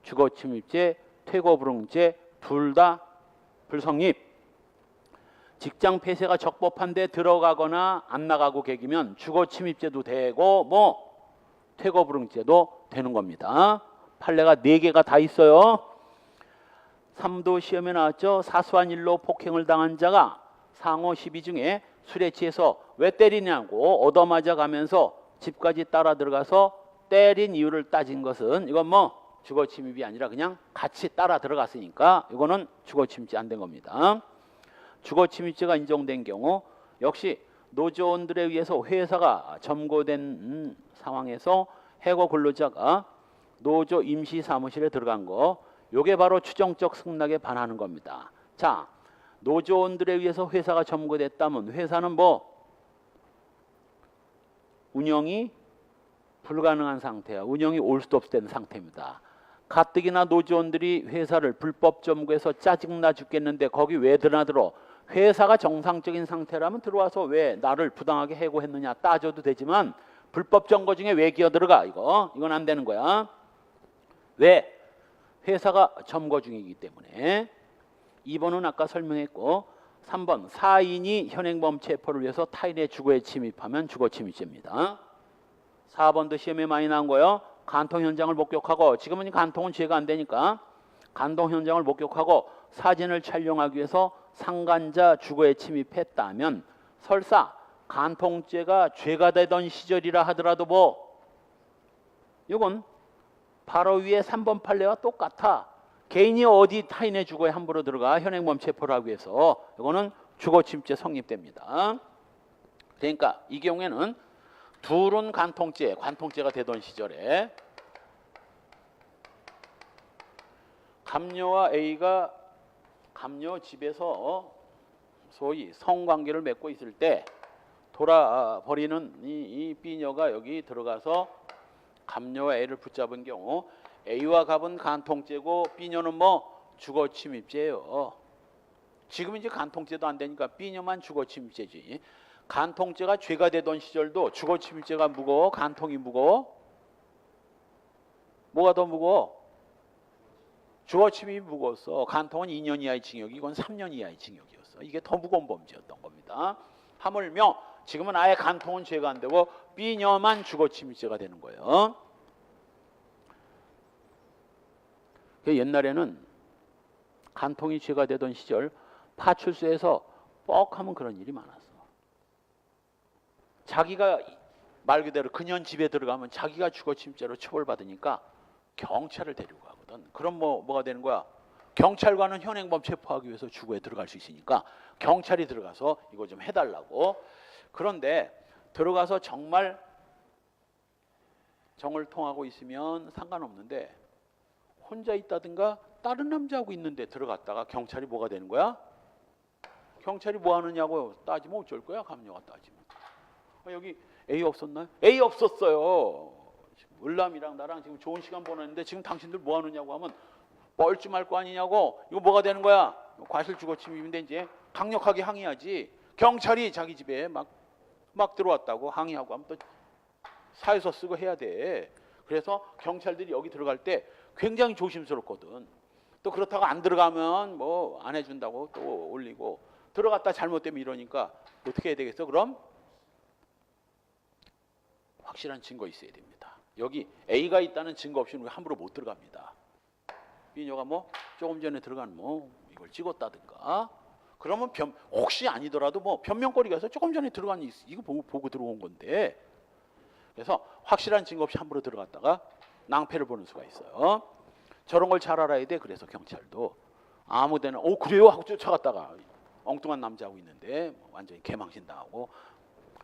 주거침입죄, 퇴거불응죄 둘 다 불성립. 직장 폐쇄가 적법한데 들어가거나 안 나가고 개기면 주거침입죄도 되고 뭐 퇴거불응죄도 되는 겁니다. 판례가 4개가 다 있어요. 3도 시험에 나왔죠. 사소한 일로 폭행을 당한 자가 상호 시비 중에 술에 취해서 왜 때리냐고 얻어맞아 가면서 집까지 따라 들어가서 때린 이유를 따진 것은 이건 뭐 주거침입이 아니라 그냥 같이 따라 들어갔으니까 이거는 주거침입죄 안 된 겁니다. 주거침입죄가 인정된 경우 역시 노조원들에 의해서 회사가 점거된 상황에서 해고 근로자가 노조 임시사무실에 들어간 거 요게 바로 추정적 승낙에 반하는 겁니다. 자, 노조원들에 의해서 회사가 점거됐다면 회사는 뭐 운영이 불가능한 상태야. 운영이 올 수도 없는 상태입니다. 가뜩이나 노조원들이 회사를 불법 점거해서 짜증나 죽겠는데 거기 왜 드나들어? 회사가 정상적인 상태라면 들어와서 왜 나를 부당하게 해고했느냐 따져도 되지만 불법 점거 중에 왜 기어들어가? 이건 안 되는 거야. 왜? 회사가 점거 중이기 때문에. 2번은 아까 설명했고 3번 사인이 현행범 체포를 위해서 타인의 주거에 침입하면 주거침입죄입니다. 4번도 시험에 많이 나온 거예요. 간통 현장을 목격하고 지금은 간통은 죄가 안 되니까 간통 현장을 목격하고 사진을 촬영하기 위해서 상간자 주거에 침입했다면 설사 간통죄가 죄가 되던 시절이라 하더라도 뭐 이건 바로 위에 3번 판례와 똑같아. 개인이 어디 타인의 주거에 함부로 들어가 현행범 체포를 하기 위해서 이거는 주거침입죄 성립됩니다. 그러니까 이 경우에는 둘은 관통죄가 되던 시절에 감녀와 A가 감녀 집에서 소위 성관계를 맺고 있을 때 돌아버리는 이 B녀가 여기 들어가서 감녀와 A를 붙잡은 경우 A와 갑은 간통죄고 B녀는 뭐 주거침입죄예요. 지금 이제 간통죄도 안 되니까 B녀만 주거침입죄지. 간통죄가 죄가 되던 시절도 주거침입죄가 무거워? 간통이 무거워? 뭐가 더 무거워? 주거침입이 무거웠어. 간통은 2년 이하의 징역이 이건 3년 이하의 징역이었어. 이게 더 무거운 범죄였던 겁니다. 하물며 지금은 아예 간통은 죄가 안 되고 B녀만 주거침입죄가 되는 거예요. 옛날에는 간통이 죄가 되던 시절 파출소에서 뻑하면 그런 일이 많았어. 자기가 말 그대로 그년 집에 들어가면 자기가 주거침입죄로 처벌받으니까 경찰을 데리고 가거든. 그럼 뭐가 되는 거야? 경찰관은 현행범 체포하기 위해서 주거에 들어갈 수 있으니까 경찰이 들어가서 이거 좀 해달라고. 그런데 들어가서 정말 정을 통하고 있으면 상관없는데 혼자 있다든가 다른 남자하고 있는데 들어갔다가 경찰이 뭐가 되는 거야? 경찰이 뭐 하느냐고 따지면 어쩔 거야? 감녀가 따지면. 여기 A 없었나요? A 없었어요. 을남이랑 나랑 지금 좋은 시간 보냈는데 지금 당신들 뭐 하느냐고 하면 뻘쭘할 거 아니냐고. 이거 뭐가 되는 거야? 과실주거침입인데 이제 강력하게 항의하지. 경찰이 자기 집에 막 들어왔다고 항의하고 하면 또 사유서 쓰고 해야 돼. 그래서 경찰들이 여기 들어갈 때 굉장히 조심스럽거든. 또 그렇다고 안 들어가면 뭐 안 해준다고 또 올리고, 들어갔다 잘못되면 이러니까 어떻게 해야 되겠어? 그럼 확실한 증거 있어야 됩니다. 여기 A가 있다는 증거 없이는 우리 함부로 못 들어갑니다. B녀가 뭐 조금 전에 들어간 뭐 이걸 찍었다든가 그러면 혹시 아니더라도 뭐 변명거리가 있어. 조금 전에 들어간 이거 보고 들어온 건데. 그래서 확실한 증거 없이 함부로 들어갔다가 낭패를 보는 수가 있어요. 저런 걸 잘 알아야 돼. 그래서 경찰도 아무데나 그래요 하고 쫓아갔다가 엉뚱한 남자하고 있는데 완전히 개망신 당하고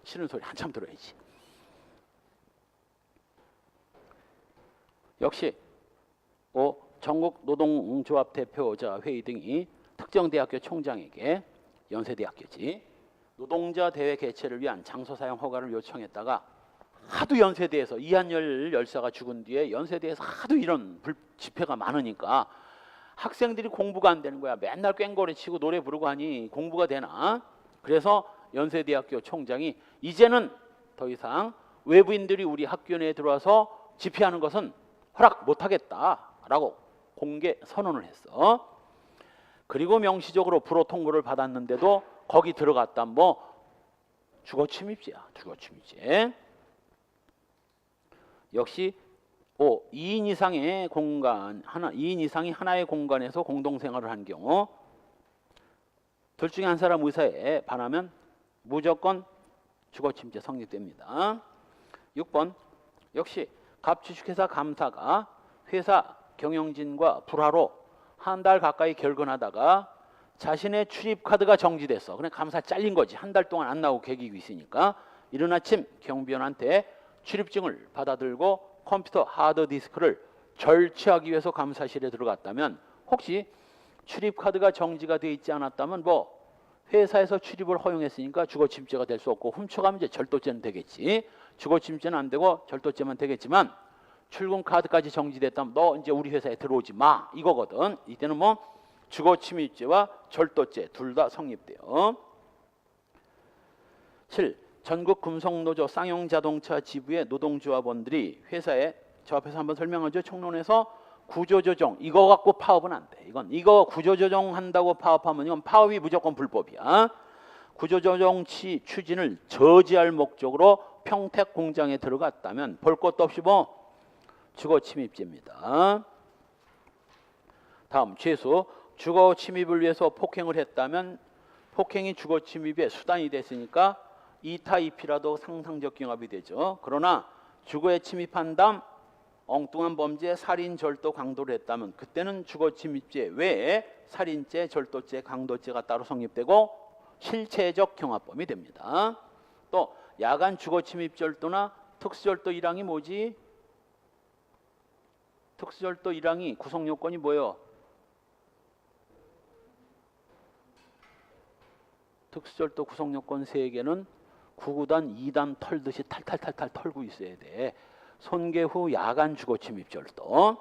싫은 소리 한참 들어야지. 역시 전국 노동조합 대표자 회의 등이 특정 대학교 총장에게, 연세대학교지, 노동자 대회 개최를 위한 장소 사용 허가를 요청했다가 하도 연세대에서 이한열 열사가 죽은 뒤에 연세대에서 하도 이런 집회가 많으니까 학생들이 공부가 안 되는 거야. 맨날 꽹거리 치고 노래 부르고 하니 공부가 되나? 그래서 연세대학교 총장이 이제는 더 이상 외부인들이 우리 학교 내에 들어와서 집회하는 것은 허락 못하겠다라고 공개 선언을 했어. 그리고 명시적으로 불허 통보를 받았는데도 거기 들어갔다 뭐 주거침입죄야. 주거침입죄. 역시 2인 이상의 공간, 2인 이상이 하나의 공간에서 공동생활을 한 경우 둘 중에 한 사람 의사에 반하면 무조건 주거침입죄 성립됩니다. 6번 역시 갑주식회사 감사가 회사 경영진과 불화로 한 달 가까이 결근하다가 자신의 출입카드가 정지됐어. 그냥 감사 잘린 거지. 한 달 동안 안 나오고 개기고 있으니까 이른 아침 경비원한테 출입증을 받아들고 컴퓨터 하드디스크를 절취하기 위해서 감사실에 들어갔다면 혹시 출입카드가 정지가 돼 있지 않았다면 뭐 회사에서 출입을 허용했으니까 주거침입죄가 될 수 없고 훔쳐가면 이제 절도죄는 되겠지. 주거침입죄는 안 되고 절도죄만 되겠지만 출근 카드까지 정지됐다면 너 이제 우리 회사에 들어오지 마 이거거든. 이때는 뭐 주거침입죄와 절도죄 둘 다 성립돼요. 7. 전국 금속노조 쌍용자동차 지부의 노동조합원들이 회사에 저 앞에서 한번 설명하죠. 총론에서 구조조정 이거 갖고 파업은 안 돼. 이거 구조조정 한다고 파업하면 이건 파업이 무조건 불법이야. 구조조정 추진을 저지할 목적으로 평택 공장에 들어갔다면 볼 것도 없이 뭐 주거침입죄입니다. 다음 죄수 주거침입을 위해서 폭행을 했다면 폭행이 주거침입의 수단이 됐으니까 2타 2피라도 상상적 경합이 되죠. 그러나 주거에 침입한 다음 엉뚱한 범죄 살인, 절도, 강도를 했다면 그때는 주거침입죄 외에 살인죄, 절도죄, 강도죄가 따로 성립되고 실체적 경합범이 됩니다. 또 야간 주거침입 절도나 특수절도 1항이 뭐지? 특수절도 1항이 구성요건이 뭐예요? 특수절도 구성요건 3개는 구구단 2단 털듯이 탈탈탈탈 털고 있어야 돼. 손괴 후 야간 주거침입절도.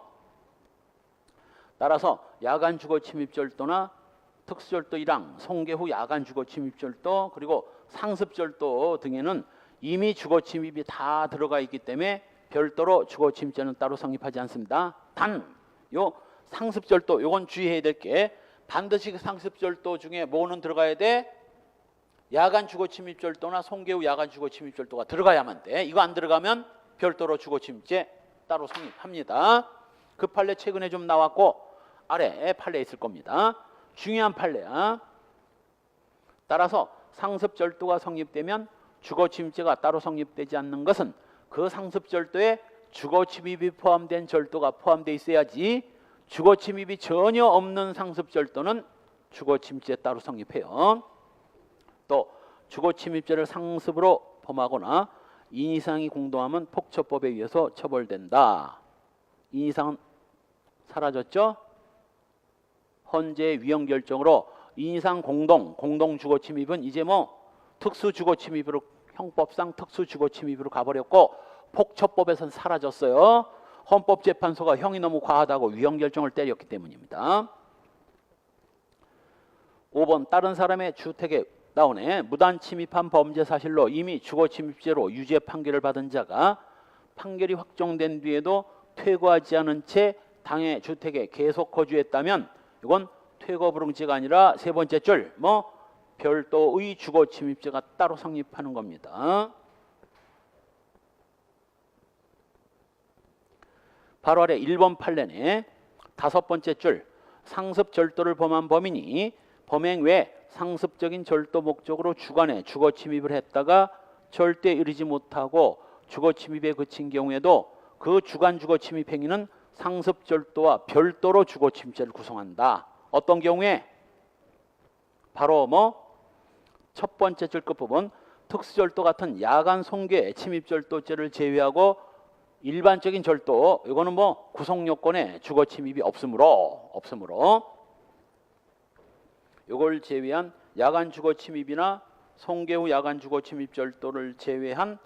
따라서 야간 주거침입절도나 특수절도 1항, 손괴 후 야간 주거침입절도, 그리고 상습절도 등에는 이미 주거침입이 다 들어가 있기 때문에 별도로 주거침입죄는 따로 성립하지 않습니다. 단 요 상습절도 요건 주의해야 될 게 반드시 그 상습절도 중에 뭐는 들어가야 돼? 야간 주거침입절도나 송계후 야간 주거침입절도가 들어가야만 돼. 이거 안 들어가면 별도로 주거침입죄 따로 성립합니다. 그 판례 최근에 좀 나왔고 아래 판례 있을 겁니다. 중요한 판례야. 따라서 상습절도가 성립되면 주거침입죄가 따로 성립되지 않는 것은 그 상습절도에 주거침입이 포함된 절도가 포함되어 있어야지, 주거침입이 전혀 없는 상습절도는 주거침입죄 따로 성립해요. 또 주거침입죄를 상습으로 범하거나 2인 이상이 공동하면 폭처법에 의해서 처벌된다. 2인 이상은 사라졌죠? 헌재 위헌 결정으로 2인 이상 공동 주거침입은 이제 뭐 특수주거침입으로, 형법상 특수주거침입으로 가버렸고 폭처법에서는 사라졌어요. 헌법재판소가 형이 너무 과하다고 위헌 결정을 때렸기 때문입니다. 5번 다른 사람의 주택에 나오네. 무단 침입한 범죄 사실로 이미 주거침입죄로 유죄 판결을 받은 자가 판결이 확정된 뒤에도 퇴거하지 않은 채 당해 주택에 계속 거주했다면 이건 퇴거 불응죄가 아니라 세 번째 줄 별도의 주거침입죄가 따로 성립하는 겁니다. 바로 아래 1번 판례네. 다섯 번째 줄 상습절도를 범한 범인이 범행 외 상습적인 절도 목적으로 주관에 주거침입을 했다가 절도에 이르지 못하고 주거침입에 그친 경우에도 그 주관 주거침입 행위는 상습절도와 별도로 주거침입죄를 구성한다. 어떤 경우에? 바로 첫 번째 줄 끝부분 특수절도 같은 야간 송괴 침입절도죄를 제외하고 일반적인 절도, 이거는 구성요건에 주거침입이 없으므로 이걸 제외한 야간 주거침입이나 송괴 후 야간 주거침입 절도를 제외한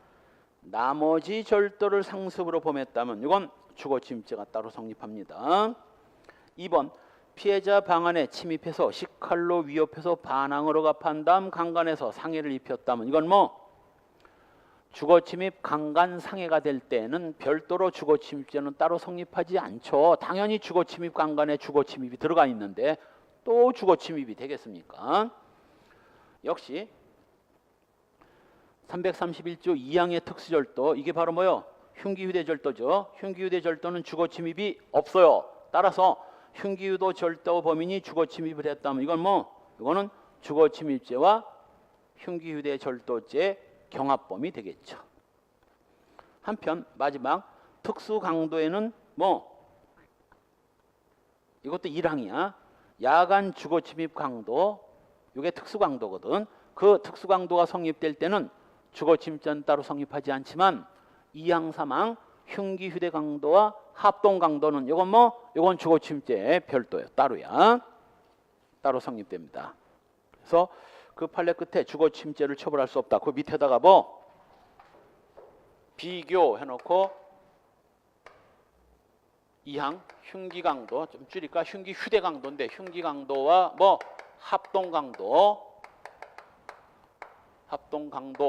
나머지 절도를 상습으로 범했다면 이건 주거침입죄가 따로 성립합니다. 2번 피해자 방 안에 침입해서 식칼로 위협해서 반항을 억압한 다음 강간해서 상해를 입혔다면 이건 주거침입 강간상해가 될 때는 별도로 주거침입죄는 따로 성립하지 않죠. 당연히 주거침입 강간에 주거침입이 들어가 있는데 또 주거침입이 되겠습니까? 역시 331조 2항의 특수절도, 이게 바로 흉기휴대절도죠. 흉기휴대절도는 주거침입이 없어요. 따라서 흉기유도 절도 범인이 주거침입을 했다면 이거는 주거침입죄와 흉기휴대절도죄 경합범이 되겠죠. 한편 마지막 특수강도에는 이것도 1항이야. 야간 주거침입 강도, 이게 특수강도거든. 그 특수강도가 성립될 때는 주거침입죄는 따로 성립하지 않지만 2항, 3항 흉기휴대 강도와 합동 강도는 이건 주거침입죄 별도예요. 따로야. 따로 성립됩니다. 그래서 그 판례 끝에 주거침입죄를 처벌할 수 없다. 그 밑에다가 비교해놓고 2항 흉기강도, 좀 줄일까? 흉기휴대강도인데 흉기강도와 합동강도는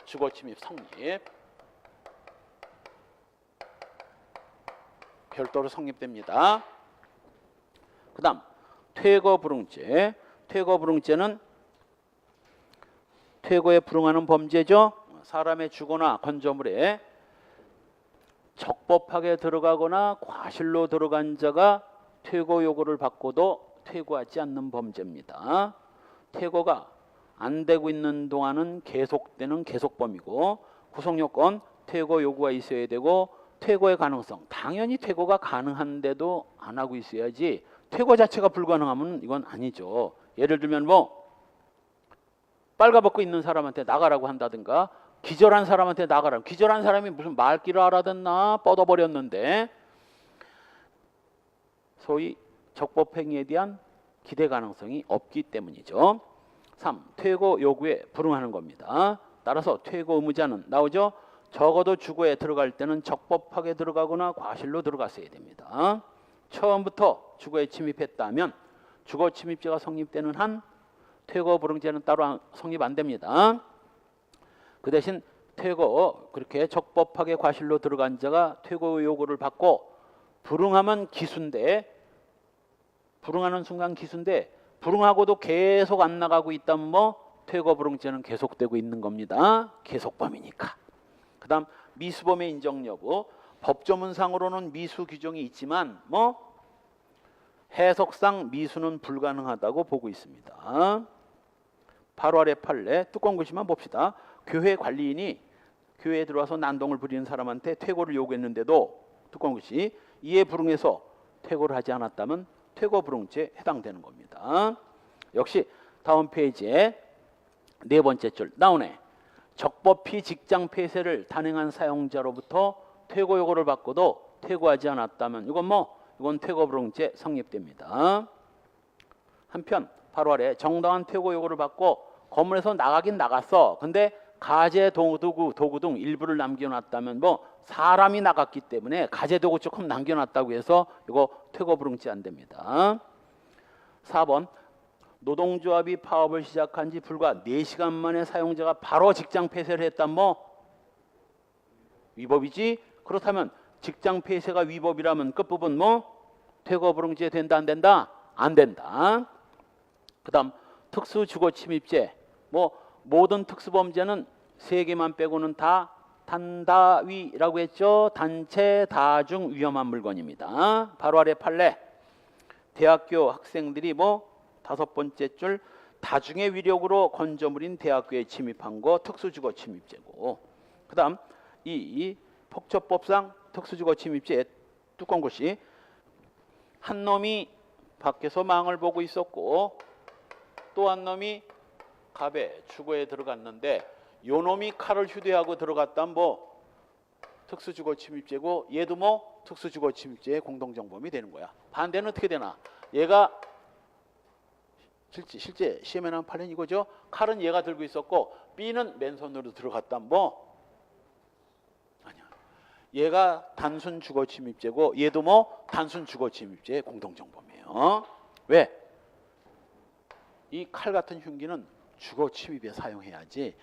주거침입 성립, 별도로 성립됩니다. 그 다음 퇴거불응죄. 퇴거불응죄는 퇴거에 불응하는 범죄죠. 사람의 주거나 건조물에 적법하게 들어가거나 과실로 들어간 자가 퇴거 요구를 받고도 퇴거하지 않는 범죄입니다. 퇴거가 안 되고 있는 동안은 계속되는 계속범이고, 구성요건 퇴거 요구가 있어야 되고, 퇴거의 가능성, 당연히 퇴거가 가능한데도 안 하고 있어야지 퇴거 자체가 불가능하면 이건 아니죠. 예를 들면 빨가벗고 있는 사람한테 나가라고 한다든가, 기절한 사람한테 나가라고. 기절한 사람이 무슨 말귀를 알아듣나 뻗어버렸는데, 소위 적법행위에 대한 기대 가능성이 없기 때문이죠. 3. 퇴거 요구에 불응하는 겁니다. 따라서 퇴거 의무자는 나오죠. 적어도 주거에 들어갈 때는 적법하게 들어가거나 과실로 들어갔어야 됩니다. 처음부터 주거에 침입했다면 주거 침입죄가 성립되는 한 퇴거 불응죄는 따로 성립 안 됩니다. 그 대신 퇴거, 그렇게 적법하게 과실로 들어간 자가 퇴거 요구를 받고 불응하면 기수인데, 불응하는 순간 기수인데 불응하고도 계속 안 나가고 있다면 뭐 퇴거불응죄는 계속되고 있는 겁니다. 계속범이니까. 그 다음 미수범의 인정 여부. 법조문상으로는 미수 규정이 있지만 뭐 해석상 미수는 불가능하다고 보고 있습니다. 8월의 판례 뚜껑 글씨만 봅시다. 교회 관리인이 교회에 들어와서 난동을 부리는 사람한테 퇴거를 요구했는데도 뚜껑 글씨 이에 불응해서 퇴거를 하지 않았다면 퇴거불응죄에 해당되는 겁니다. 역시 다음 페이지에 네 번째 줄 나오네. 적법히 직장 폐쇄를 단행한 사용자로부터 퇴거 요구를 받고도 퇴거하지 않았다면 이건 퇴거불응죄 성립됩니다. 한편 8월에 정당한 퇴거 요구를 받고 건물에서 나가긴 나갔어. 근데 가재 도구 등 일부를 남겨놨다면 뭐 사람이 나갔기 때문에 가재 도구 조금 남겨놨다고 해서 이거 퇴거불응죄 안 됩니다. 4번 노동조합이 파업을 시작한 지 불과 4시간 만에 사용자가 바로 직장 폐쇄를 했다면 뭐 위법이지. 그렇다면 직장 폐쇄가 위법이라면 끝부분 뭐 퇴거불응죄 된다 안 된다? 안 된다. 그 다음 특수주거침입죄. 뭐 모든 특수범죄는 3개만 빼고는 다 단다위라고 했죠. 단체 다중 위험한 물건입니다. 바로 아래 판례. 대학교 학생들이 뭐 5번째 줄 다중의 위력으로 건조물인 대학교에 침입한 거 특수주거침입죄고. 그 다음 이 폭처법상 특수주거침입죄 뚜껑 글씨 한 놈이 밖에서 망을 보고 있었고 또 한 놈이 갑에 주거에 들어갔는데 요 놈이 칼을 휴대하고 들어갔다면 뭐 특수주거침입죄고 얘도 뭐 특수주거침입죄의 공동정범이 되는 거야. 반대는 어떻게 되나? 얘가 실제 시험에 나온 판례는 이거죠. 칼은 얘가 들고 있었고 B는 맨손으로 들어갔다면 뭐 아니야. 얘가 단순 주거침입죄고 얘도 뭐 단순 주거침입죄의 공동정범이에요. 왜? 이 칼 같은 흉기는 주거침입에 사용해야지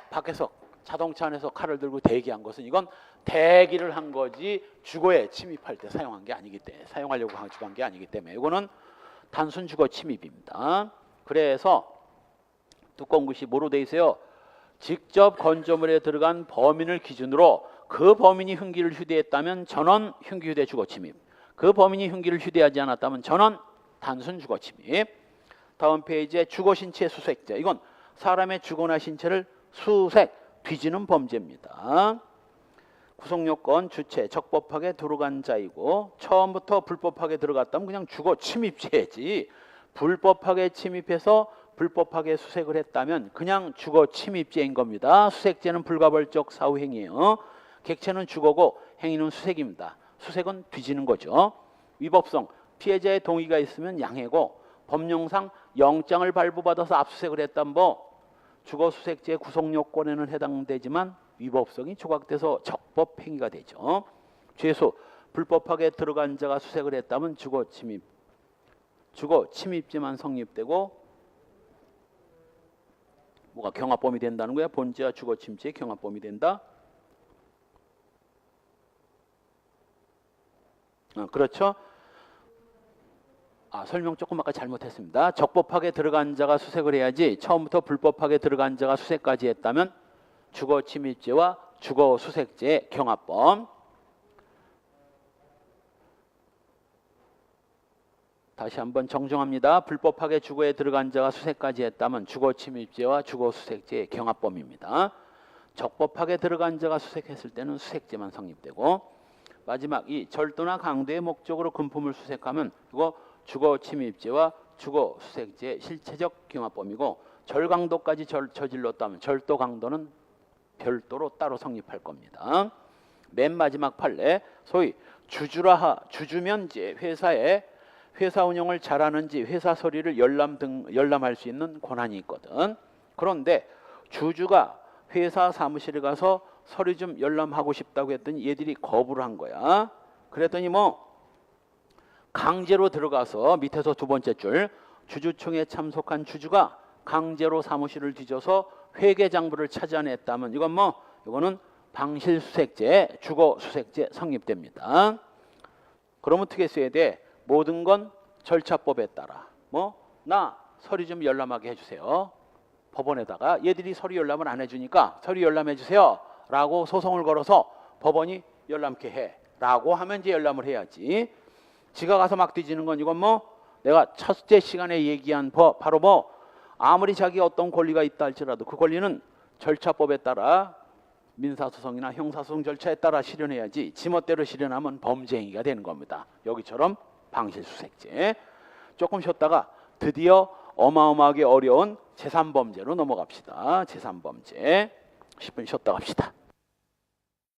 밖에서 자동차 안에서 칼을 들고 대기한 것은 이건 대기를 한 거지 주거에 침입할 때 사용한 게 아니기 때문에 사용하려고 한 게 아니기 때문에 이거는 단순 주거 침입입니다. 그래서 뚜껑 글씨 뭐로 돼 있어요? 직접 건조물에 들어간 범인을 기준으로 그 범인이 흉기를 휴대했다면 전원 흉기 휴대 주거 침입. 그 범인이 흉기를 휴대하지 않았다면 전원 단순 주거 침입. 다음 페이지에 주거 신체 수색죄. 이건 사람의 주거나 신체를 수색, 뒤지는 범죄입니다. 구성요건 주체 적법하게 들어간 자이고 처음부터 불법하게 들어갔다면 그냥 주거 침입죄지. 불법하게 침입해서 불법하게 수색을 했다면 그냥 주거 침입죄인 겁니다. 수색죄는 불가벌적 사후행위예요. 객체는 주거고 행위는 수색입니다. 수색은 뒤지는 거죠. 위법성 피해자의 동의가 있으면 양해고 법령상 영장을 발부받아서 압수수색을 했다면 뭐 주거 수색죄 구성요건에는 해당되지만 위법성이 조각돼서 적법 행위가 되죠. 죄수 불법하게 들어간 자가 수색을 했다면 주거 침입죄만 성립되고 뭐가 경합범이 된다는 거야? 본죄와 주거 침입죄 경합범이 된다. 그렇죠. 설명 조금 아까 잘못했습니다. 적법하게 들어간 자가 수색을 해야지 처음부터 불법하게 들어간 자가 수색까지 했다면 주거 침입죄와 주거 수색죄의 경합범. 다시 한번 정정합니다. 불법하게 주거에 들어간 자가 수색까지 했다면 주거 침입죄와 주거 수색죄의 경합범입니다. 적법하게 들어간 자가 수색했을 때는 수색죄만 성립되고 마지막 이 절도나 강도의 목적으로 금품을 수색하면 이거 주거 침입죄와 주거 수색죄의 실체적 경합범이고 절강도까지 저질렀다면 절도 강도는 별도로 따로 성립할 겁니다. 맨 마지막 판례 소위 주주면 이제 회사 운영을 잘하는지 회사 서류를 열람할 수 있는 권한이 있거든. 그런데 주주가 회사 사무실에 가서 서류 좀 열람하고 싶다고 했더니 얘들이 거부를 한 거야. 그랬더니 뭐 강제로 들어가서 밑에서 두 번째 줄 주주총회에 참석한 주주가 강제로 사무실을 뒤져서 회계장부를 찾아냈다면 이거는 방실수색죄, 주거수색죄 성립됩니다. 그러면 어떻게 써야 돼? 모든 건 절차법에 따라 나 서류 좀 열람하게 해주세요. 법원에다가 얘들이 서류 열람을 안 해주니까 서류 열람해 주세요 라고 소송을 걸어서 법원이 열람케 해 라고 하면 이제 열람을 해야지. 지가 가서 막 뒤지는 건 이건 뭐 내가 첫째 시간에 얘기한 법 바로 뭐 아무리 자기 어떤 권리가 있다 할지라도 그 권리는 절차법에 따라 민사소송이나 형사소송 절차에 따라 실현해야지 지멋대로 실현하면 범죄 행위가 되는 겁니다. 여기처럼 방실수색죄. 조금 쉬었다가 드디어 어마어마하게 어려운 제3범죄로 넘어갑시다. 제3범죄 10분 쉬었다 갑시다.